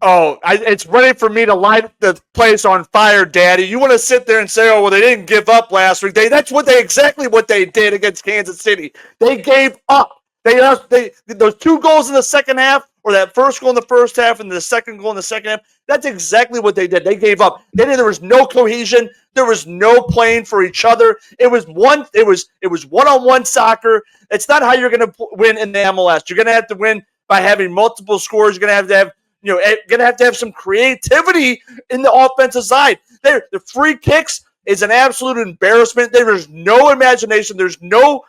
Oh, it's ready for me to light the place on fire, Daddy. You want to sit there and say, oh, well, they didn't give up last week. That's exactly what they did against Kansas City. They gave up. Those 2 goals in the second half, or that first goal in the first half and the second goal in the second half, that's exactly what they did. They gave up. There was no cohesion. There was no playing for each other. It was one-on-one soccer. It's not how you're going to win in the MLS. You're going to have to win by having multiple scores. You're going to have some creativity in the offensive side. The free kicks, is an absolute embarrassment. There is no imagination. There's no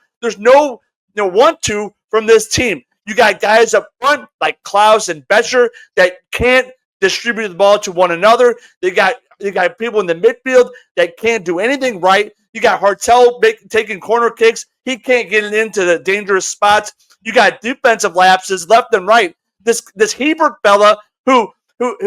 want-to from this team. You got guys up front like Klaus and Betcher that can't distribute the ball to one another. You got people in the midfield that can't do anything right. You got Hartel taking corner kicks. He can't get it into the dangerous spots. You got defensive lapses left and right. This Hebert fella who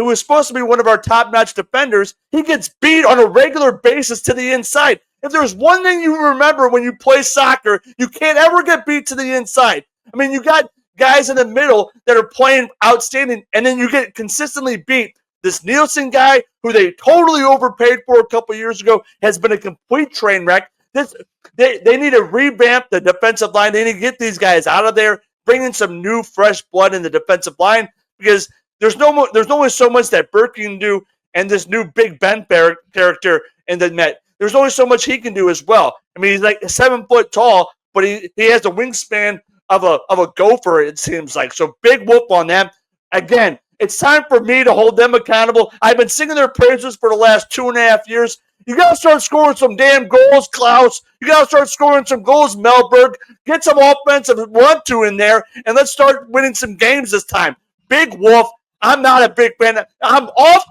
is supposed to be one of our top-notch defenders, he gets beat on a regular basis to the inside. If there's one thing you remember when you play soccer, you can't ever get beat to the inside. I mean, you got guys in the middle that are playing outstanding, and then you get consistently beat. This Nielsen guy, who they totally overpaid for a couple years ago, has been a complete train wreck. They need to revamp the defensive line. They need to get these guys out of there, bring in some new, fresh blood in the defensive line, because there's only so much that Burke can do, and this new Big Ben character in the net. There's only so much he can do as well. I mean, he's like 7 foot tall, but he has a wingspan of a gopher, it seems like. So big whoop on them. Again, it's time for me to hold them accountable. I've been singing their praises for the last 2.5 years. You got to start scoring some damn goals, Klaus. You got to start scoring some goals, Melberg. Get some offensive run-to in there, and let's start winning some games this time. Big Wolf, I'm not a big fan. I'm off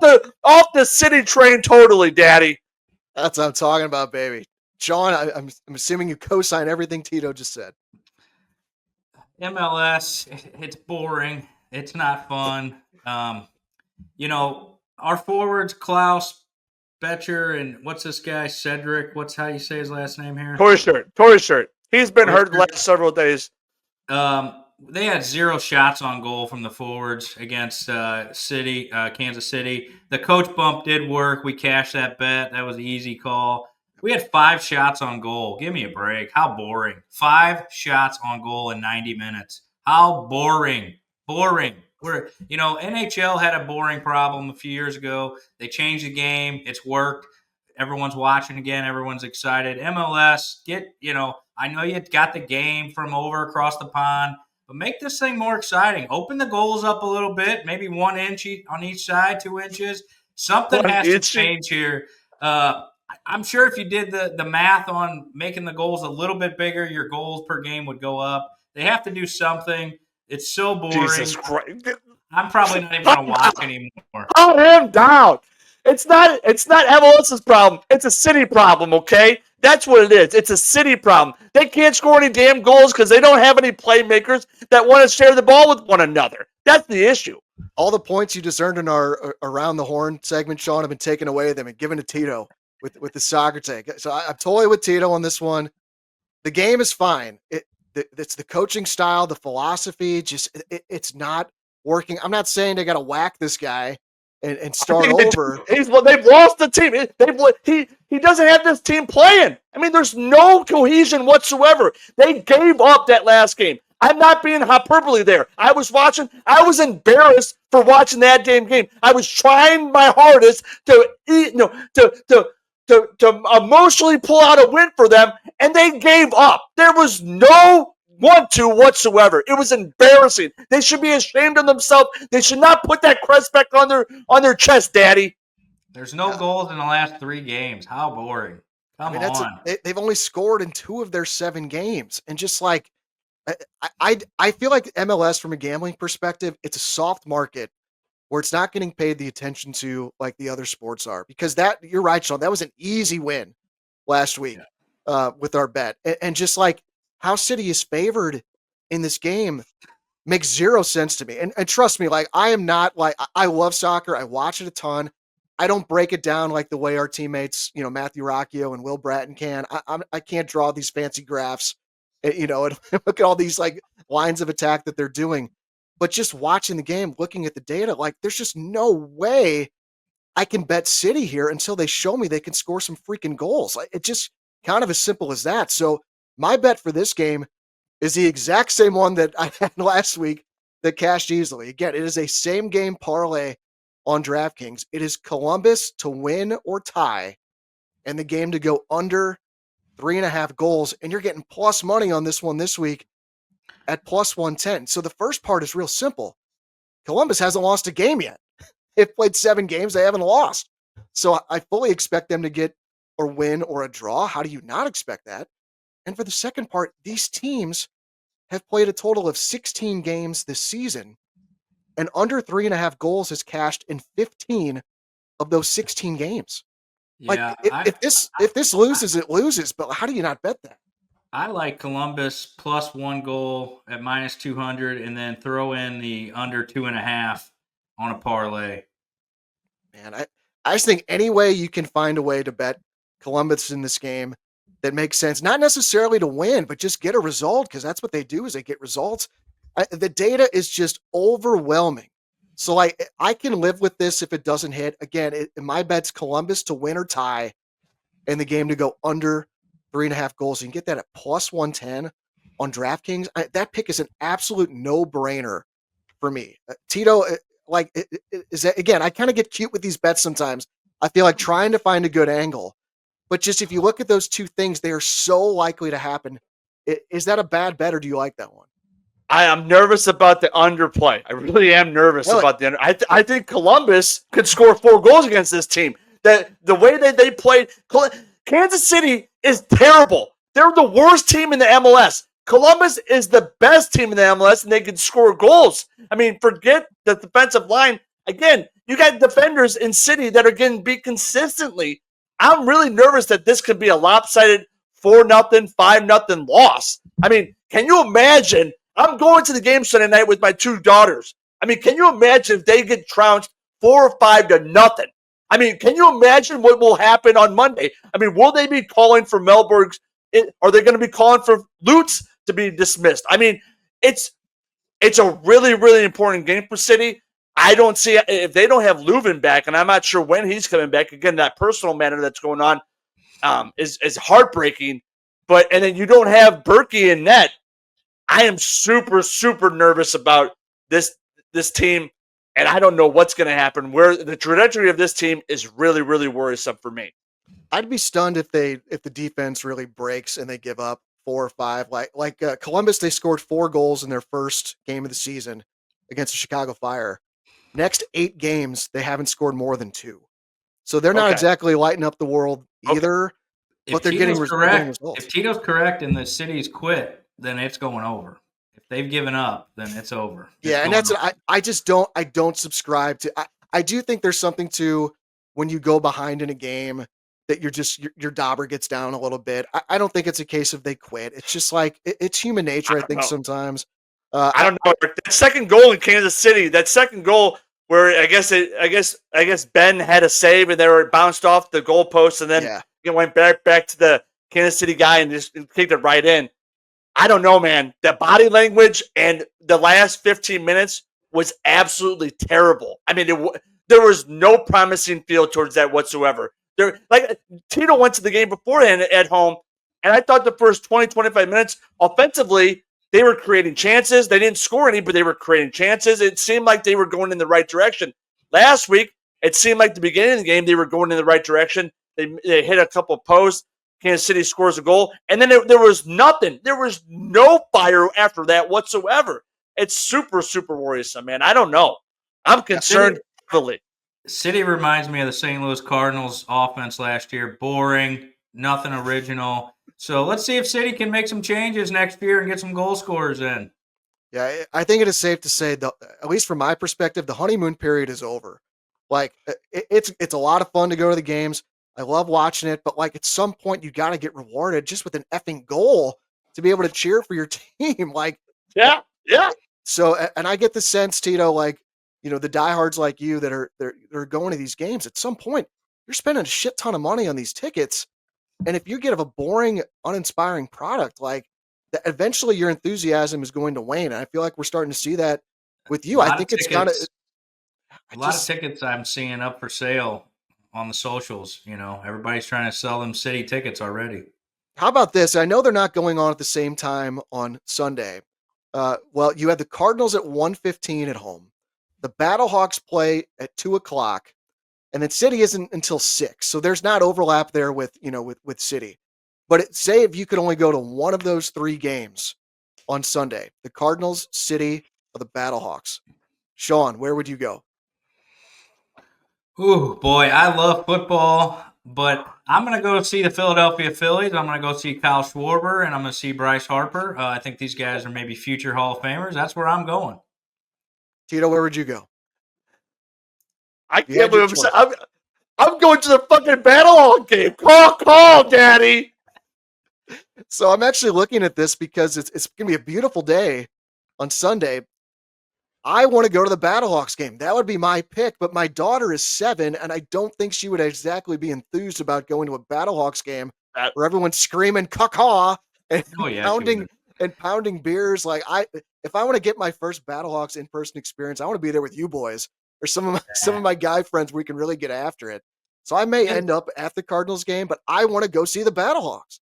the city train totally, Daddy. That's what I'm talking about, baby. Shawn, I'm assuming you co-sign everything Tito just said. MLS, it's boring. It's not fun. Our forwards, Klaus, Betcher, and what's this guy, Cedric? How you say his last name here? Toy shirt. He's been hurt the last several days. They had 0 shots on goal from the forwards against Kansas City. The coach bump did work. We cashed that bet. That was an easy call. We had 5 shots on goal. Give me a break. How boring. 5 shots on goal in 90 minutes. How boring. Boring. NHL had a boring problem a few years ago. They changed the game. It's worked. Everyone's watching again. Everyone's excited. MLS, I know you got the game from over across the pond, but make this thing more exciting. Open the goals up a little bit, maybe 1 inch on each side, 2 inches. Something has to change here. I'm sure if you did the math on making the goals a little bit bigger, your goals per game would go up. They have to do something. It's so boring. Jesus Christ. I'm probably not even going to watch anymore. Calm him down. It's not MLS's problem. It's a city problem, okay? That's what it is. It's a city problem. They can't score any damn goals because they don't have any playmakers that want to share the ball with one another. That's the issue. All the points you just earned in our Around the Horn segment, Shawn, have been taken away with them and given to Tito with the soccer take. So I'm totally with Tito on this one. The game is fine. It's the coaching style, the philosophy, it's not working. I'm not saying they got to whack this guy and start over. They've lost the team. He doesn't have this team playing. I mean, there's no cohesion whatsoever. They gave up that last game. I'm not being hyperbole there. I was embarrassed for watching that damn game. I was trying my hardest to emotionally pull out a win for them, and they gave up. There was no want-to whatsoever. It was embarrassing. They should be ashamed of themselves. They should not put that crest back on their chest, Daddy. There's no goals in the last 3 games. How boring. Come on. They've only scored in 2 of their 7 games. And just like, I feel like MLS, from a gambling perspective, it's a soft market where it's not getting paid the attention to like the other sports are. Because you're right, Shawn, that was an easy win last week with our bet. And just like how City is favored in this game makes 0 sense to me. And trust me, like I am not like, I love soccer. I watch it a ton. I don't break it down like the way our teammates, Matthew Rocchio and Will Bratton can. I can't draw these fancy graphs, and look at all these like lines of attack that they're doing. But just watching the game, looking at the data, like there's just no way I can bet City here until they show me they can score some freaking goals. Like, it's just kind of as simple as that. So my bet for this game is the exact same one that I had last week that cashed easily. Again, it is a same game parlay on DraftKings. It is Columbus to win or tie and the game to go under 3.5 goals. And you're getting plus money on this one this week at plus 110. So the first part is real simple. Columbus hasn't lost a game yet. They've played 7 games. They haven't lost. So I fully expect them to get or win or a draw. How do you not expect that? And for the second part, these teams have played a total of 16 games this season, and under 3.5 goals is cashed in 15 of those 16 games. Like Yeah, if this loses, it loses. But how do you not bet that? I like Columbus plus 1 goal at minus 200, and then throw in the under 2.5 on a parlay. Man, I just think any way you can find a way to bet Columbus in this game that makes sense, not necessarily to win, but just get a result, because that's what they do is they get results. The data is just overwhelming. So I can live with this if it doesn't hit. Again, my bet's Columbus to win or tie, and the game to go under 3.5 goals. You can get that at plus 110 on DraftKings. That pick is an absolute no-brainer for me. Tito, is that, again, I kind of get cute with these bets sometimes. I feel like trying to find a good angle. But just if you look at those two things, they are so likely to happen. Is that a bad bet, or do you like that one? I am nervous about the underplay. I really am nervous about the under. I think Columbus could score 4 goals against this team. The way that they played, Kansas City is terrible. They're the worst team in the MLS. Columbus is the best team in the MLS, and they can score goals. I mean, forget the defensive line. Again, you got defenders in City that are getting beat consistently. I'm really nervous that this could be a lopsided 4-0, 5-0 loss. I mean, can you imagine? I'm going to the game Sunday night with my 2 daughters. I mean, can you imagine if they get trounced 4 or 5-0? I mean, can you imagine what will happen on Monday? I mean, will they be calling for Melberg's? Are they going to be calling for Lutz to be dismissed? I mean, it's a really, really important game for City. I don't see if they don't have Leuven back, and I'm not sure when he's coming back. Again, that personal matter that's going on is heartbreaking. And then you don't have Berkey in net. I am super, super nervous about this team, and I don't know what's going to happen. Where the trajectory of this team is really, really worrisome for me. I'd be stunned if the defense really breaks and they give up 4 or 5. Like Columbus, they scored 4 goals in their first game of the season against the Chicago Fire. Next 8 games, they haven't scored more than 2. So they're not exactly lighting up the world either, but they're getting results. If Tito's correct and the City's quit, then it's going over. If they've given up, then it's over. And that's I just don't subscribe to. I do think there's something to when you go behind in a game that your dauber gets down a little bit. I don't think it's a case of they quit. It's just like it's human nature. I think sometimes. I don't know. That second goal in Kansas City, that second goal where I guess Ben had a save and they were bounced off the goalpost and then it went back to the Kansas City guy and just kicked it right in. I don't know, man. The body language and the last 15 minutes was absolutely terrible. I mean, there was no promising feel towards that whatsoever. Tito went to the game beforehand at home, and I thought the first 20, 25 minutes offensively, they were creating chances. They didn't score any, but they were creating chances. It seemed like they were going in the right direction. Last week, it seemed like the beginning of the game, they were going in the right direction. They hit a couple posts. Kansas City scores a goal, and then there was nothing. There was no fire after that whatsoever. It's super, super worrisome, man. I don't know. I'm concerned heavily. City reminds me of the St. Louis Cardinals offense last year. Boring, nothing original. So let's see if City can make some changes next year and get some goal scorers in. Yeah, I think it is safe to say, that, at least from my perspective, the honeymoon period is over. Like, it's a lot of fun to go to the games. I love watching it, but like at some point you got to get rewarded just with an effing goal to be able to cheer for your team. Like, yeah. So, and I get the sense, Tito, like, you know, the diehards like you that are going to these games, at some point you're spending a shit ton of money on these tickets. And if you get a boring, uninspiring product, like eventually your enthusiasm is going to wane. And I feel like we're starting to see that with you. I think it's kind of a lot of tickets I'm seeing up for sale on the socials. You know, everybody's trying to sell them City tickets already. How about this? I know they're not going on at the same time on Sunday. Well, you had the Cardinals at 1:15 at home. The Battlehawks play at 2:00, and then City isn't until 6. So there's not overlap there with City. But say if you could only go to one of those 3 games on Sunday, the Cardinals, City, or the Battlehawks. Shawn, where would you go? Ooh, boy, I love football. But I'm going to go see the Philadelphia Phillies. I'm going to go see Kyle Schwarber, and I'm going to see Bryce Harper. I think these guys are maybe future Hall of Famers. That's where I'm going. Tito, where would you go? I You can't had your believe choice. I'm going to the fucking Battlehawks game. Call, Daddy. So I'm actually looking at this because it's going to be a beautiful day on Sunday. I want to go to the Battlehawks game. That would be my pick, but my daughter is 7, and I don't think she would exactly be enthused about going to a Battlehawks game where everyone's screaming "caw" and Oh, yeah, pounding beers. Like if I want to get my first Battlehawks in-person experience, I want to be there with you boys or some of my guy friends where we can really get after it. So I may end up at the Cardinals game, but I want to go see the Battlehawks.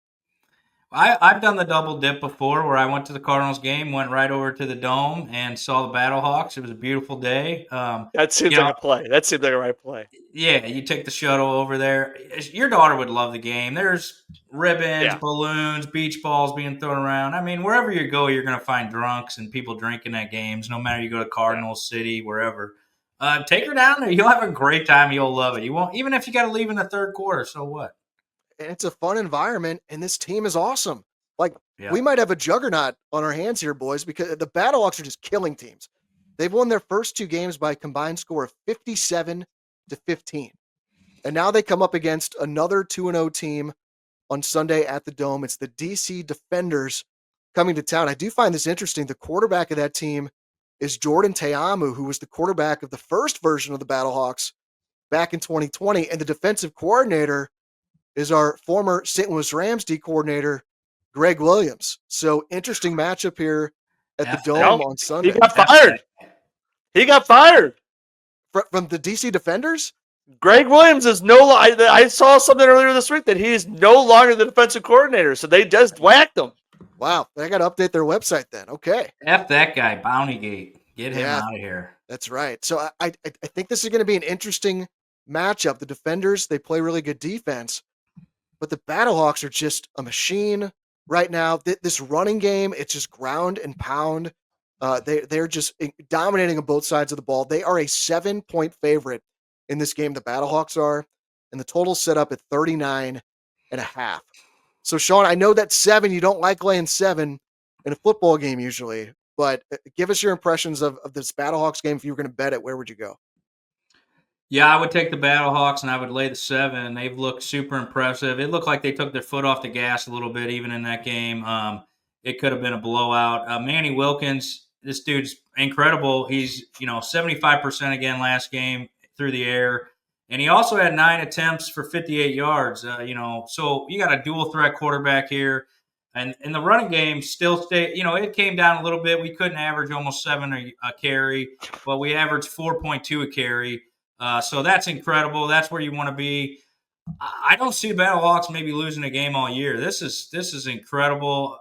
I've done the double dip before where I went to the Cardinals game, went right over to the Dome, and saw the Battlehawks. It was a beautiful day. That seems like a play. That seems like a right play. Yeah, you take the shuttle over there. Your daughter would love the game. There's ribbons, balloons, beach balls being thrown around. I mean, wherever you go, you're going to find drunks and people drinking at games, no matter you go to Cardinals City, wherever. Take her down there. You'll have a great time. You'll love it. You won't, even if you got to leave in the third quarter, so what? And it's a fun environment, and this team is awesome. Like, we might have a juggernaut on our hands here, boys, because the Battlehawks are just killing teams. They've won their first 2 games by a combined score of 57-15. And now they come up against another 2-0 team on Sunday at the Dome. It's the DC Defenders coming to town. I do find this interesting. The quarterback of that team is Jordan Teamu, who was the quarterback of the first version of the Battlehawks back in 2020, and the defensive coordinator is our former St. Louis Rams D coordinator, Greg Williams. So interesting matchup here at the Dome on Sunday. He got fired. From the DC Defenders? Greg Williams is I saw something earlier this week that he's no longer the defensive coordinator, so they just whacked him. Wow, they got to update their website then. Okay. F that guy, Bountygate. Get him out of here. That's right. So I think this is going to be an interesting matchup. The Defenders, they play really good defense, but the Battlehawks are just a machine right now. This running game, it's just ground and pound. They're just dominating on both sides of the ball. They are a 7-point favorite in this game. The Battlehawks are, and the total set up at 39.5. So Shawn, I know that 7, you don't like laying 7 in a football game usually, but give us your impressions of this Battlehawks game. If you were going to bet it, where would you go? Yeah, I would take the Battlehawks and I would lay the 7. They've looked super impressive. It looked like they took their foot off the gas a little bit, even in that game. It could have been a blowout. Manny Wilkins, this dude's incredible. He's 75% again last game through the air, and he also had 9 attempts for 58 yards. So you got a dual threat quarterback here, and in the running game still stay. It came down a little bit. We couldn't average almost 7 a carry, but we averaged 4.2 a carry. So that's incredible. That's where you want to be. I don't see the Battlehawks maybe losing a game all year. This is incredible.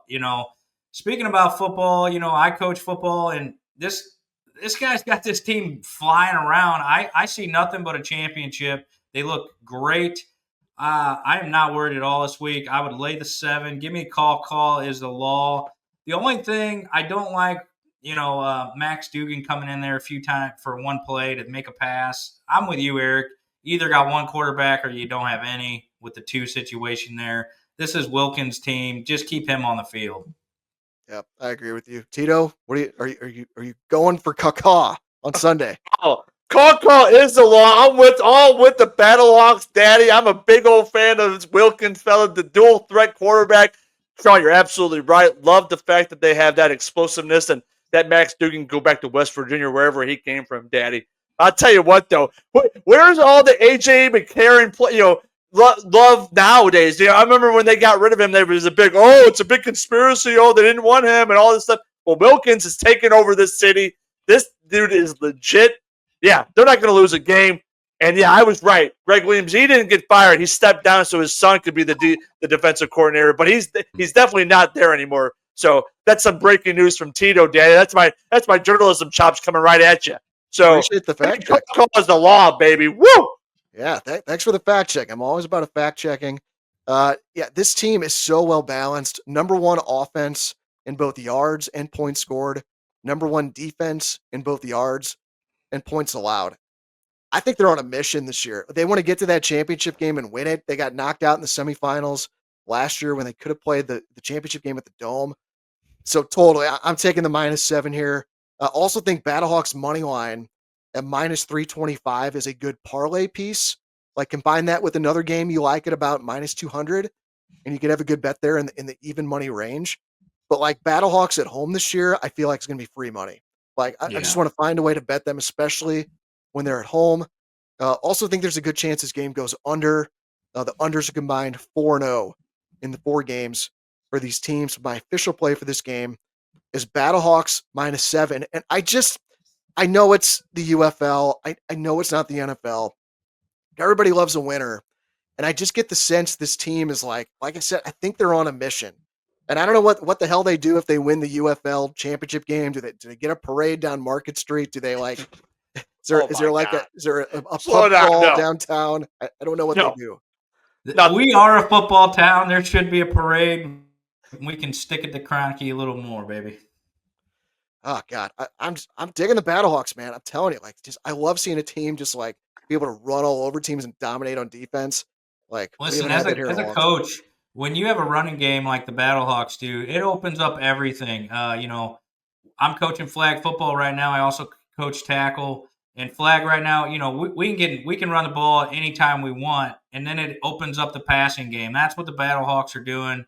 Speaking about football, I coach football, and this guy's got this team flying around. I see nothing but a championship. They look great. I am not worried at all this week. I would lay the 7. Give me a call. Call is the law. The only thing I don't like, Max Dugan coming in there a few times for one play to make a pass. I'm with you, Eric. You either got one quarterback or you don't have any with the 2 situation there. This is Wilkins' team. Just keep him on the field. Yep, I agree with you. Tito, are you going for caca on Sunday? Oh, call is the law. I'm with the Battlehawks, Daddy. I'm a big old fan of this Wilkins fella, the dual threat quarterback. Shawn, you're absolutely right. Love the fact that they have that explosiveness and that Max Dugan go back to West Virginia, wherever he came from, Daddy. I'll tell you what, though. Where's all the A.J. McCarron love nowadays? I remember when they got rid of him, there was a big, it's a big conspiracy. Oh, they didn't want him and all this stuff. Well, Wilkins is taking over this city. This dude is legit. Yeah, they're not going to lose a game. And yeah, I was right. Greg Williams, he didn't get fired. He stepped down so his son could be the defensive coordinator, but he's definitely not there anymore. So that's some breaking news from Tito, Daddy. That's my journalism chops coming right at you. So appreciate the fact check. Cause the law, baby. Woo! Yeah, thanks for the fact check. I'm always about a fact checking. This team is so well balanced. Number 1 offense in both yards and points scored. Number 1 defense in both yards and points allowed. I think they're on a mission this year. They want to get to that championship game and win it. They got knocked out in the semifinals last year when they could have played the championship game at the Dome. So totally, I'm taking the -7 here. I also think Battlehawks money line at -325 is a good parlay piece. Like combine that with another game you like at about -200, and you could have a good bet there in the even money range. But like Battlehawks at home this year, I feel like it's going to be free money. Like I just Yeah. want to find a way to bet them, especially when they're at home. Also think there's a good chance this game goes under. The unders are combined 4-0 in the 4 games for these teams. My official play for this game is Battlehawks -7. And I know it's the UFL. I know it's not the NFL. Everybody loves a winner. And I just get the sense this team is like I said, I think they're on a mission. And I don't know what the hell they do if they win the UFL championship game. Do they get a parade down Market Street? Do they like Oh is my there like God. a Slow pub down, crawl no. downtown? I don't know what No. they do. No. We are a football town. There should be a parade. We can stick it to Kroenke a little more, baby. Oh God, I'm digging the Battlehawks, man. I'm telling you, like, just I love seeing a team just like be able to run all over teams and dominate on defense. Like we Listen, haven't had that here in as a a long time. coach, when you have a running game like the Battlehawks do, it opens up everything. I'm coaching flag football right now. I also coach tackle and flag right now. We can run the ball anytime we want, and then it opens up the passing game. That's what the Battlehawks are doing.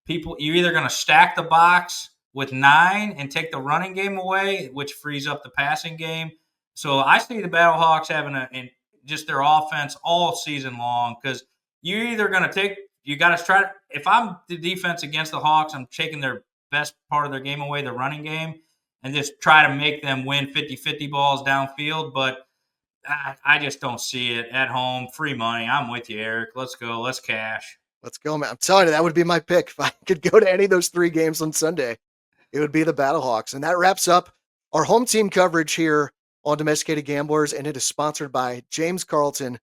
You're either going to stack the box with 9 and take the running game away, which frees up the passing game. So I see the Battlehawks having just their offense all season long because you're either going to you got to try. If I'm the defense against the Hawks, I'm taking their best part of their game away, the running game, and just try to make them win 50-50 balls downfield. But I just don't see it at home. Free money. I'm with you, Eric. Let's go. Let's cash. Let's go, man. I'm telling you, that would be my pick. If I could go to any of those 3 games on Sunday, it would be the Battlehawks. And that wraps up our home team coverage here on Domesticated Gamblers, and it is sponsored by James Carlton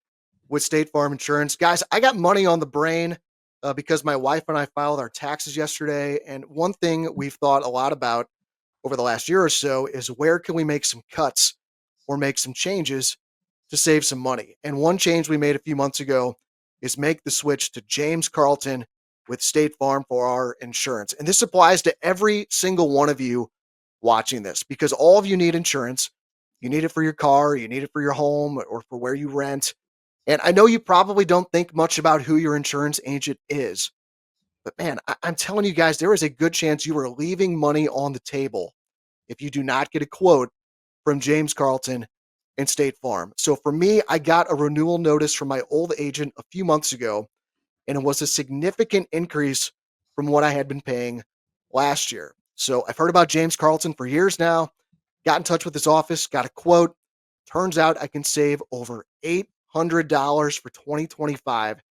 with State Farm Insurance. Guys, I got money on the brain because my wife and I filed our taxes yesterday. And one thing we've thought a lot about over the last year or so is where can we make some cuts or make some changes to save some money. And one change we made a few months ago is make the switch to James Carlton with State Farm for our insurance. And this applies to every single one of you watching this because all of you need insurance. You need it for your car, you need it for your home or for where you rent. And I know you probably don't think much about who your insurance agent is, but man, I'm telling you guys, there is a good chance you are leaving money on the table if you do not get a quote from James Carlton and State Farm. So for me, I got a renewal notice from my old agent a few months ago, and it was a significant increase from what I had been paying last year. So I've heard about James Carlton for years now, got in touch with his office, got a quote. Turns out I can save over $800 for 2025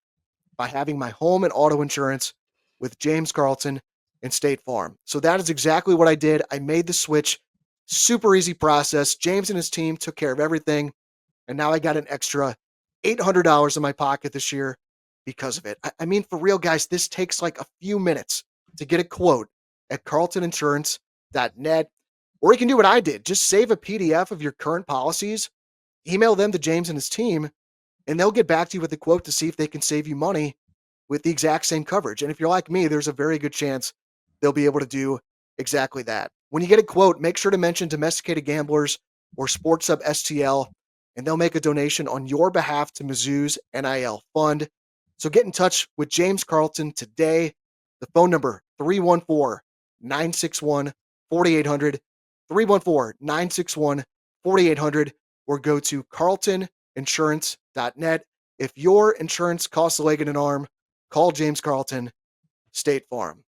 by having my home and auto insurance with James Carlton and State Farm. So that is exactly what I did. I made the switch. Super easy process. James and his team took care of everything. And now I got an extra $800 in my pocket this year because of it. I mean, for real, guys, this takes like a few minutes to get a quote at carltoninsurance.net. Or you can do what I did. Just save a PDF of your current policies, email them to James and his team, and they'll get back to you with a quote to see if they can save you money with the exact same coverage. And if you're like me, there's a very good chance they'll be able to do exactly that. When you get a quote, make sure to mention Domesticated Gamblers or Sports Hub STL, and they'll make a donation on your behalf to Mizzou's NIL fund. So get in touch with James Carlton today. The phone number, 314-961-4800, 314-961-4800, or go to carltoninsurance.net. If your insurance costs a leg and an arm, call James Carlton, State Farm.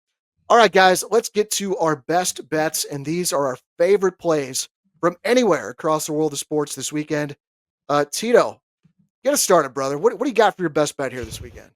All right, guys, let's get to our best bets, and these are our favorite plays from anywhere across the world of sports this weekend. Tito, get us started, brother. What do you got for your best bet here this weekend?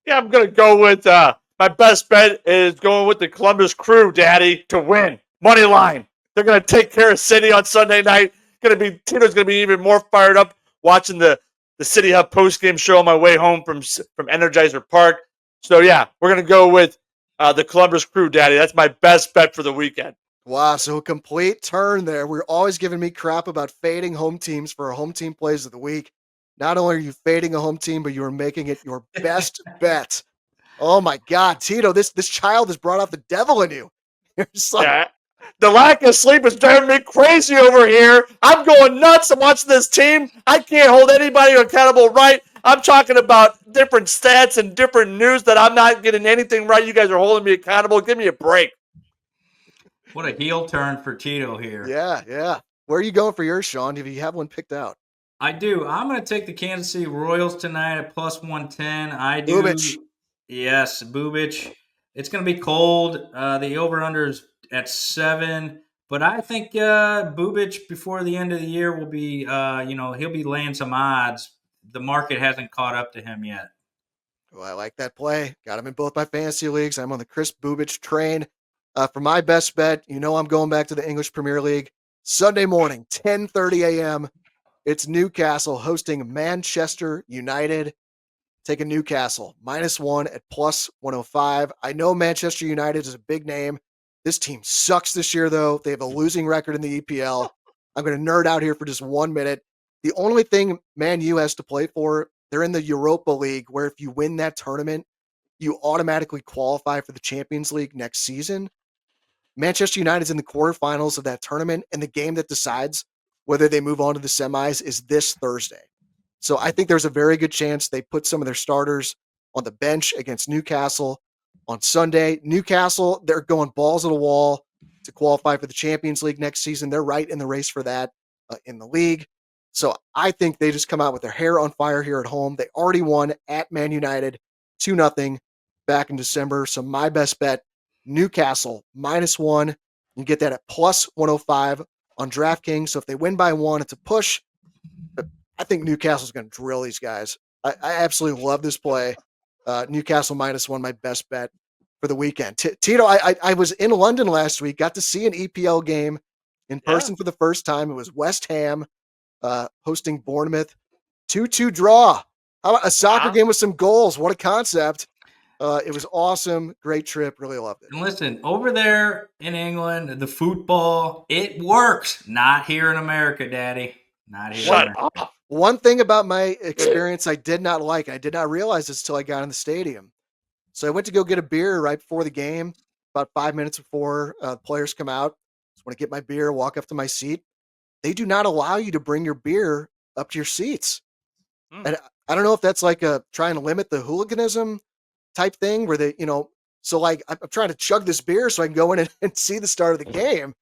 Yeah, I'm going to go with my best bet is going with the Columbus Crew, Daddy, to win. Money line. They're going to take care of City on Sunday night. Tito's going to be even more fired up watching the City Hub post-game show on my way home from Energizer Park. So, yeah, we're going to go with the Columbus Crew, Daddy. That's my best bet for the weekend. Wow, so a complete turn there. We're always giving me crap about fading home teams for our home team plays of the week. Not only are you fading a home team, but you are making it your best bet. Oh my God, Tito, this child has brought out the devil in you. You're just like, Yeah. The lack of sleep is driving me crazy over here. I'm going nuts. I'm watching this team. I can't hold anybody accountable right. I'm talking about different stats and different news that I'm not getting anything right. You guys are holding me accountable. Give me a break. What a heel turn for Tito here. yeah. Where are you going for yours, Sean? Do you have one picked out? I do. I'm going to take the Kansas City Royals tonight at plus 110. I do. Bubich. Yes, Bubich. It's going to be cold. The over-under is at 7. But I think Bubich before the end of the year will be, he'll be laying some odds. The market hasn't caught up to him yet. Well, I like that play. Got him in both my fantasy leagues. I'm on the Chris Bubich train. For my best bet, I'm going back to the English Premier League. Sunday morning, 10:30 a.m. It's Newcastle hosting Manchester United. Taking Newcastle -1 at plus 105. I know Manchester United is a big name. This team sucks this year, though. They have a losing record in the EPL. I'm going to nerd out here for just 1 minute. The only thing Man U has to play for, they're in the Europa League, where if you win that tournament, you automatically qualify for the Champions League next season. Manchester United's in the quarterfinals of that tournament, and the game that decides whether they move on to the semis is this Thursday. So I think there's a very good chance they put some of their starters on the bench against Newcastle on Sunday. Newcastle, they're going balls to the wall to qualify for the Champions League next season. They're right in the race for that in the league. So I think they just come out with their hair on fire here at home. They already won at Man United 2-0 back in December. So my best bet, Newcastle -1. You get that at plus 105 on DraftKings. So if they win by 1, it's a push. But I think Newcastle's going to drill these guys. I absolutely love this play. Newcastle -1, my best bet for the weekend. Tito, I was in London last week, got to see an EPL game in person for the first time. It was West Ham hosting Bournemouth. 2-2 draw. How about a soccer game with some goals? What a concept. It was awesome. Great trip. Really loved it. And listen, over there in England, the football, it works. Not here in America, Daddy. Not here. Shut up. One thing about my experience I did not like, I did not realize this until I got in the stadium. So I went to go get a beer right before the game, about 5 minutes before the players come out. Just want to get my beer, walk up to my seat. They do not allow you to bring your beer up to your seats. And I don't know if that's like trying to limit the hooliganism type thing where they, so like I'm trying to chug this beer so I can go in and see the start of the game.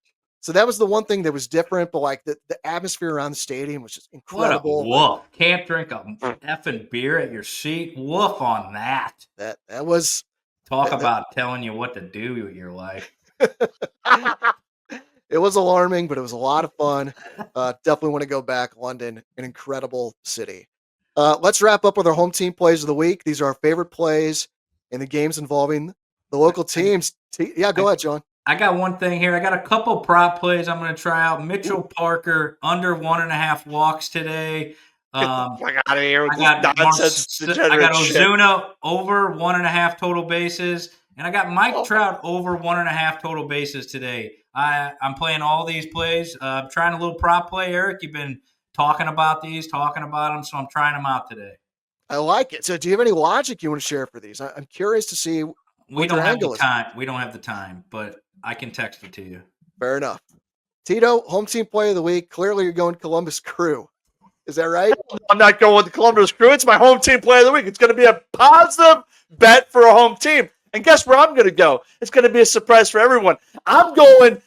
So that was the one thing that was different, but like the atmosphere around the stadium was just incredible. What a woof. Can't drink a effing beer at your seat. Woof on that. That was Talk about telling you what to do with your life. It was alarming, but it was a lot of fun. Definitely want to go back. London, an incredible city. Let's wrap up with our home team plays of the week. These are our favorite plays in the games involving the local teams. Yeah, go ahead, John. I got one thing here. I got a couple prop plays I'm going to try out. Mitchell Parker under 1.5 walks today. Get the fuck out of here with I got nonsense. I got Ozuna over 1.5 total bases, and I got Mike Trout over 1.5 total bases today. I'm playing all these plays. Trying a little prop play, Eric. You've been talking about them, so I'm trying them out today. I like it. So, do you have any logic you want to share for these? I'm curious to see. We don't have the time. We don't have the time, but I can text it to you. Fair enough. Tito, home team play of the week. Clearly, you're going Columbus Crew. Is that right? I'm not going with the Columbus Crew. It's my home team play of the week. It's going to be a positive bet for a home team. And guess where I'm going to go? It's going to be a surprise for everyone. I'm going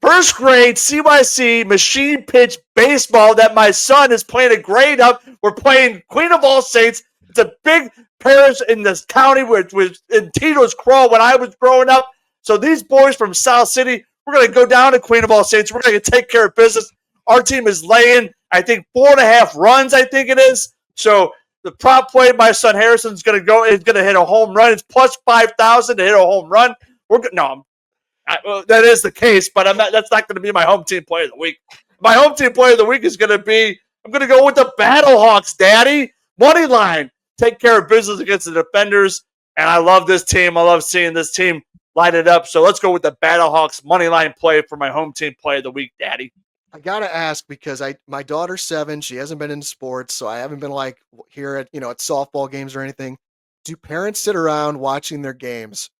first grade CYC machine pitch baseball that my son is playing a grade up. We're playing Queen of All Saints. It's a big parish in this county which was in Tito's Crawl when I was growing up. So these boys from South City, we're going to go down to Queen of All Saints. We're going to take care of business. Our team is laying, I think, 4.5 runs, I think it is. So the prop play, my son Harrison's going to go, is going to hit a home run. It's plus 5,000 to hit a home run. That is the case, but that's not going to be my home team play of the week. My home team play of the week is going to be, I'm going to go with the Battlehawks, Daddy. Money line. Take care of business against the Defenders. And I love this team. I love seeing this team light it up. So let's go with the Battlehawks money line play for my home team play of the week, Daddy. I gotta ask because my daughter's 7. She hasn't been into sports, so I haven't been like here at at softball games or anything. Do parents sit around watching their games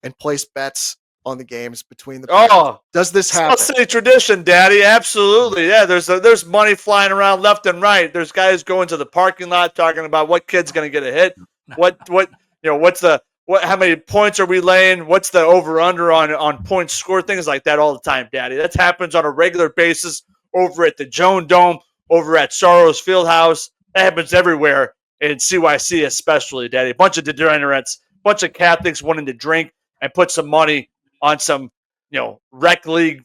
and place bets on the games between the parents? Oh, Does this happen? South City tradition, Daddy. Absolutely. Yeah, there's money flying around left and right. There's guys going to the parking lot talking about what kid's going to get a hit. How many points are we laying? What's the over under on points scored? Things like that all the time, Daddy. That happens on a regular basis over at the Joan Dome, over at Sorrows Fieldhouse. That happens everywhere in CYC, especially, Daddy. A bunch of degenerates, a bunch of Catholics wanting to drink and put some money on some, rec league,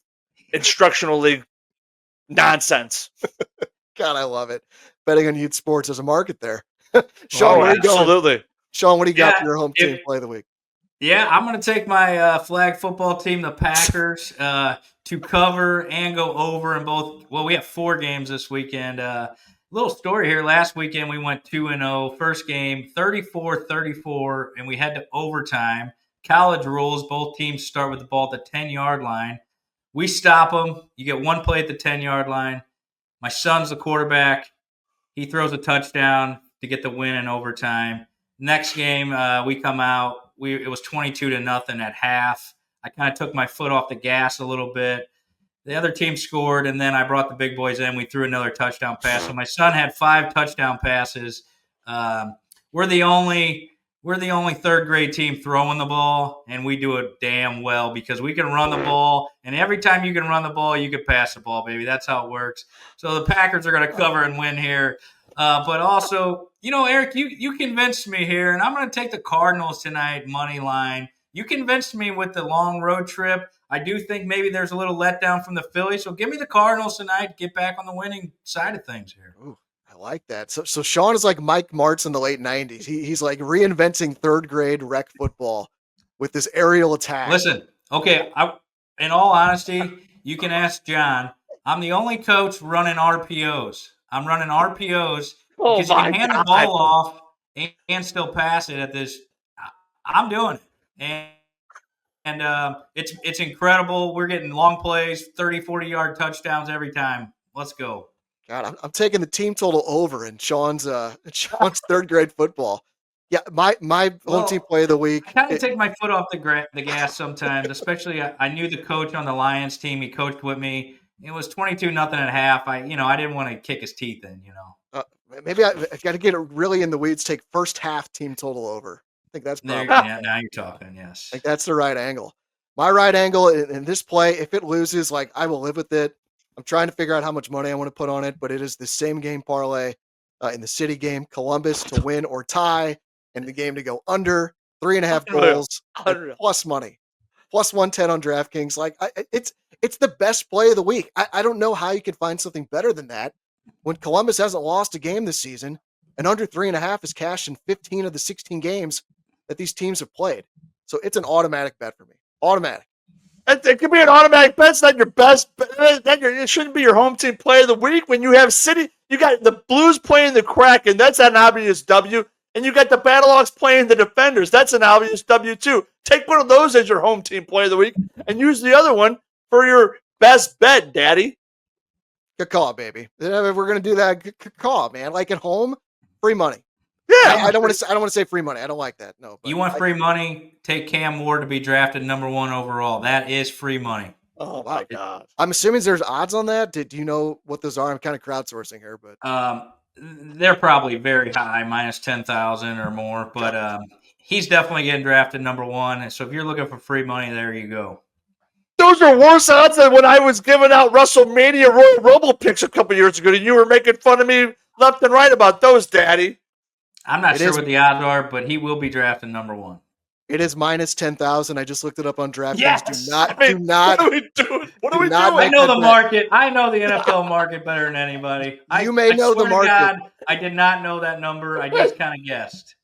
instructional league nonsense. God, I love it. Betting on youth sports as a market there. Shawn, where are you going? Absolutely. Sean, what do you got for your home team play of the week? Yeah, I'm going to take my flag football team, the Packers, to cover and go over in both. Well, we have 4 games this weekend. Little story here. Last weekend, we went 2-0. First game, 34-34, and we had to overtime. College rules, both teams start with the ball at the 10-yard line. We stop them. You get one play at the 10-yard line. My son's the quarterback. He throws a touchdown to get the win in overtime. Next game, we come out. It was 22-0 at half. I kind of took my foot off the gas a little bit. The other team scored, and then I brought the big boys in. We threw another touchdown pass. So my son had 5 touchdown passes. We're the only third grade team throwing the ball, and we do it damn well because we can run the ball. And every time you can run the ball, you can pass the ball, baby. That's how it works. So the Packers are going to cover and win here. But also, Eric, you convinced me here, and I'm going to take the Cardinals tonight, money line. You convinced me with the long road trip. I do think maybe there's a little letdown from the Phillies. So give me the Cardinals tonight. Get back on the winning side of things here. Ooh, I like that. So Sean is like Mike Martz in the late 90s. He's like reinventing third grade rec football with this aerial attack. Listen, okay, in all honesty, you can ask John. I'm the only coach running RPOs. I'm running RPOs because you can hand the ball off and still pass it at this. I'm doing it. And it's incredible. We're getting long plays, 30, 40-yard touchdowns every time. Let's go. God, I'm taking the team total over in Sean's third grade football. Yeah, my home team play of the week. I kind of take my foot off the gas sometimes, especially I knew the coach on the Lions team. He coached with me. It was 22-0 at half. I didn't want to kick his teeth in, Maybe I got to get it really in the weeds. Take first half team total over. I think that's probably. Yeah, now you're talking. Yes. I think that's the right angle. My right angle in this play, if it loses, I will live with it. I'm trying to figure out how much money I want to put on it, but it is the same game parlay in the city game. Columbus to win or tie, and the game to go under 3.5 goals plus money. Plus 110 on DraftKings. It's the best play of the week. I don't know how you could find something better than that when Columbus hasn't lost a game this season, and under 3.5 is cashed in 15 of the 16 games that these teams have played. So it's an automatic bet for me. Automatic. It could be an automatic bet. It's not your best. It shouldn't be your home team play of the week when you have City. You got the Blues playing the Kraken. That's an obvious W. And you got the Battlehawks playing the Defenders. That's an obvious W too. Take one of those as your home team play of the week and use the other one for your best bet, Daddy. Good call, baby. If we're gonna do that, good call, man. Like at home, free money. Yeah, I don't want to say free money. I don't like that. No. You want free money? Take Cam Ward to be drafted number 1 overall. That is free money. Oh my God! I'm assuming there's odds on that. Do you know what those are? I'm kind of crowdsourcing here, but they're probably very high, minus 10,000 or more. But he's definitely getting drafted number 1. So if you're looking for free money, there you go. Those are worse odds than when I was giving out WrestleMania Royal Rumble picks a couple years ago, and you were making fun of me left and right about those, Daddy. I'm not sure what the odds are, but he will be drafted number 1. It is minus 10,000. I just looked it up on DraftKings. Yes! Do not. What are we doing? What are we doing? I know the market. I know the NFL market better than anybody. You may know the market. God, I did not know that number. I just kind of guessed.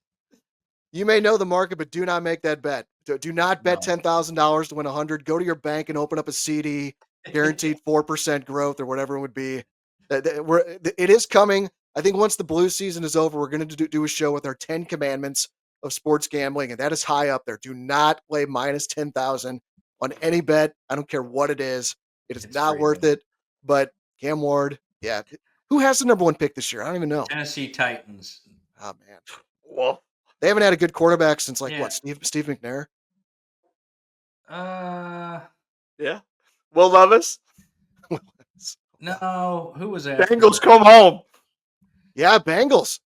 You may know the market, but do not make that bet. Do not bet $10,000 to win 100. Go to your bank and open up a CD, guaranteed 4% growth or whatever it would be. It is coming. I think once the Blues season is over, we're going to do a show with our 10 commandments of sports gambling, and that is high up there. Do not play minus 10,000 on any bet. I don't care what it is. It's not crazy. worth it. But Cam Ward, yeah. Who has the number 1 pick this year? I don't even know. Tennessee Titans. Oh, man. Well, They haven't had a good quarterback since, like, Yeah. what, Steve McNair? yeah. Will Levis. No. Who was that? Bengals come home. Yeah, Bengals.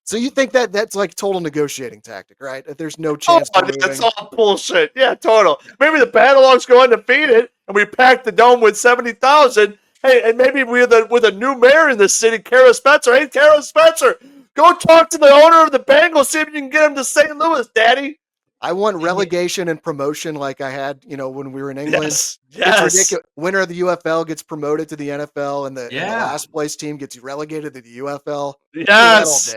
So you think that's like total negotiating tactic, right? If there's no chance they're moving. That's all bullshit. Yeah, total. Maybe the Battlehawks go undefeated and we pack the dome with 70,000. Hey, and maybe with a new mayor in the city, Kara Spencer. Hey, Kara Spencer, go talk to the owner of the Bengals, see if you can get him to St. Louis, Daddy. I want relegation and promotion like I had, when we were in England. Yes. It's ridiculous. Winner of the UFL gets promoted to the NFL, and the last place team gets relegated to the UFL. Yes.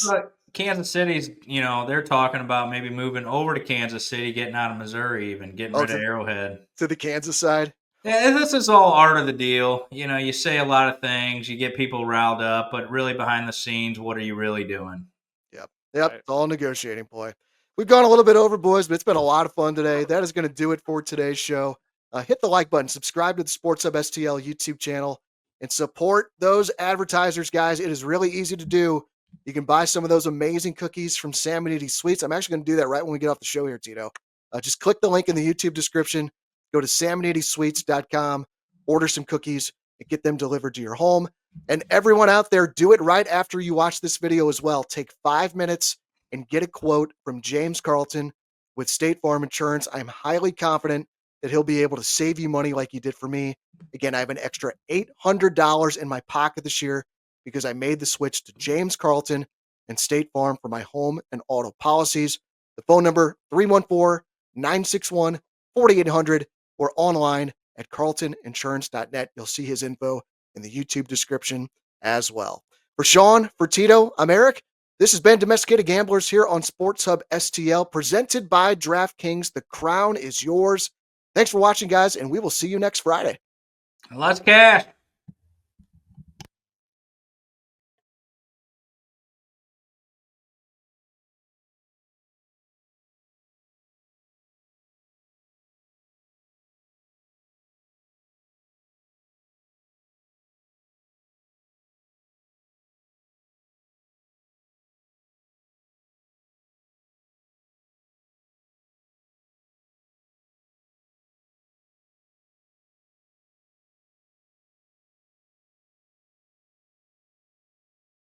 But Kansas City's, they're talking about maybe moving over to Kansas City, getting out of Missouri, even getting rid of Arrowhead. To the Kansas side? Yeah, this is all art of the deal. You say a lot of things, you get people riled up, but really behind the scenes, what are you really doing? Yep. Right. It's all negotiating ploy. We've gone a little bit over, boys, but it's been a lot of fun today. That is going to do it for today's show. Hit the like button, subscribe to the Sports Hub STL YouTube channel, and support those advertisers, guys. It is really easy to do. You can buy some of those amazing cookies from Samonides Sweets. I'm actually going to do that right when we get off the show here, Tito. Just click the link in the YouTube description. Go to SamonidesSweets.com, order some cookies, and get them delivered to your home. And everyone out there, do it right after you watch this video as well. Take 5 minutes and get a quote from James Carlton with State Farm Insurance. I'm highly confident that he'll be able to save you money like he did for me. Again, I have an extra $800 in my pocket this year because I made the switch to James Carlton and State Farm for my home and auto policies. The phone number, 314-961-4800, or online at carltoninsurance.net. You'll see his info in the YouTube description as well. For Shawn, for Tito, I'm Eric. This has been Domesticated Gamblers here on Sports Hub STL, presented by DraftKings. The crown is yours. Thanks for watching, guys, and we will see you next Friday. Let's cash.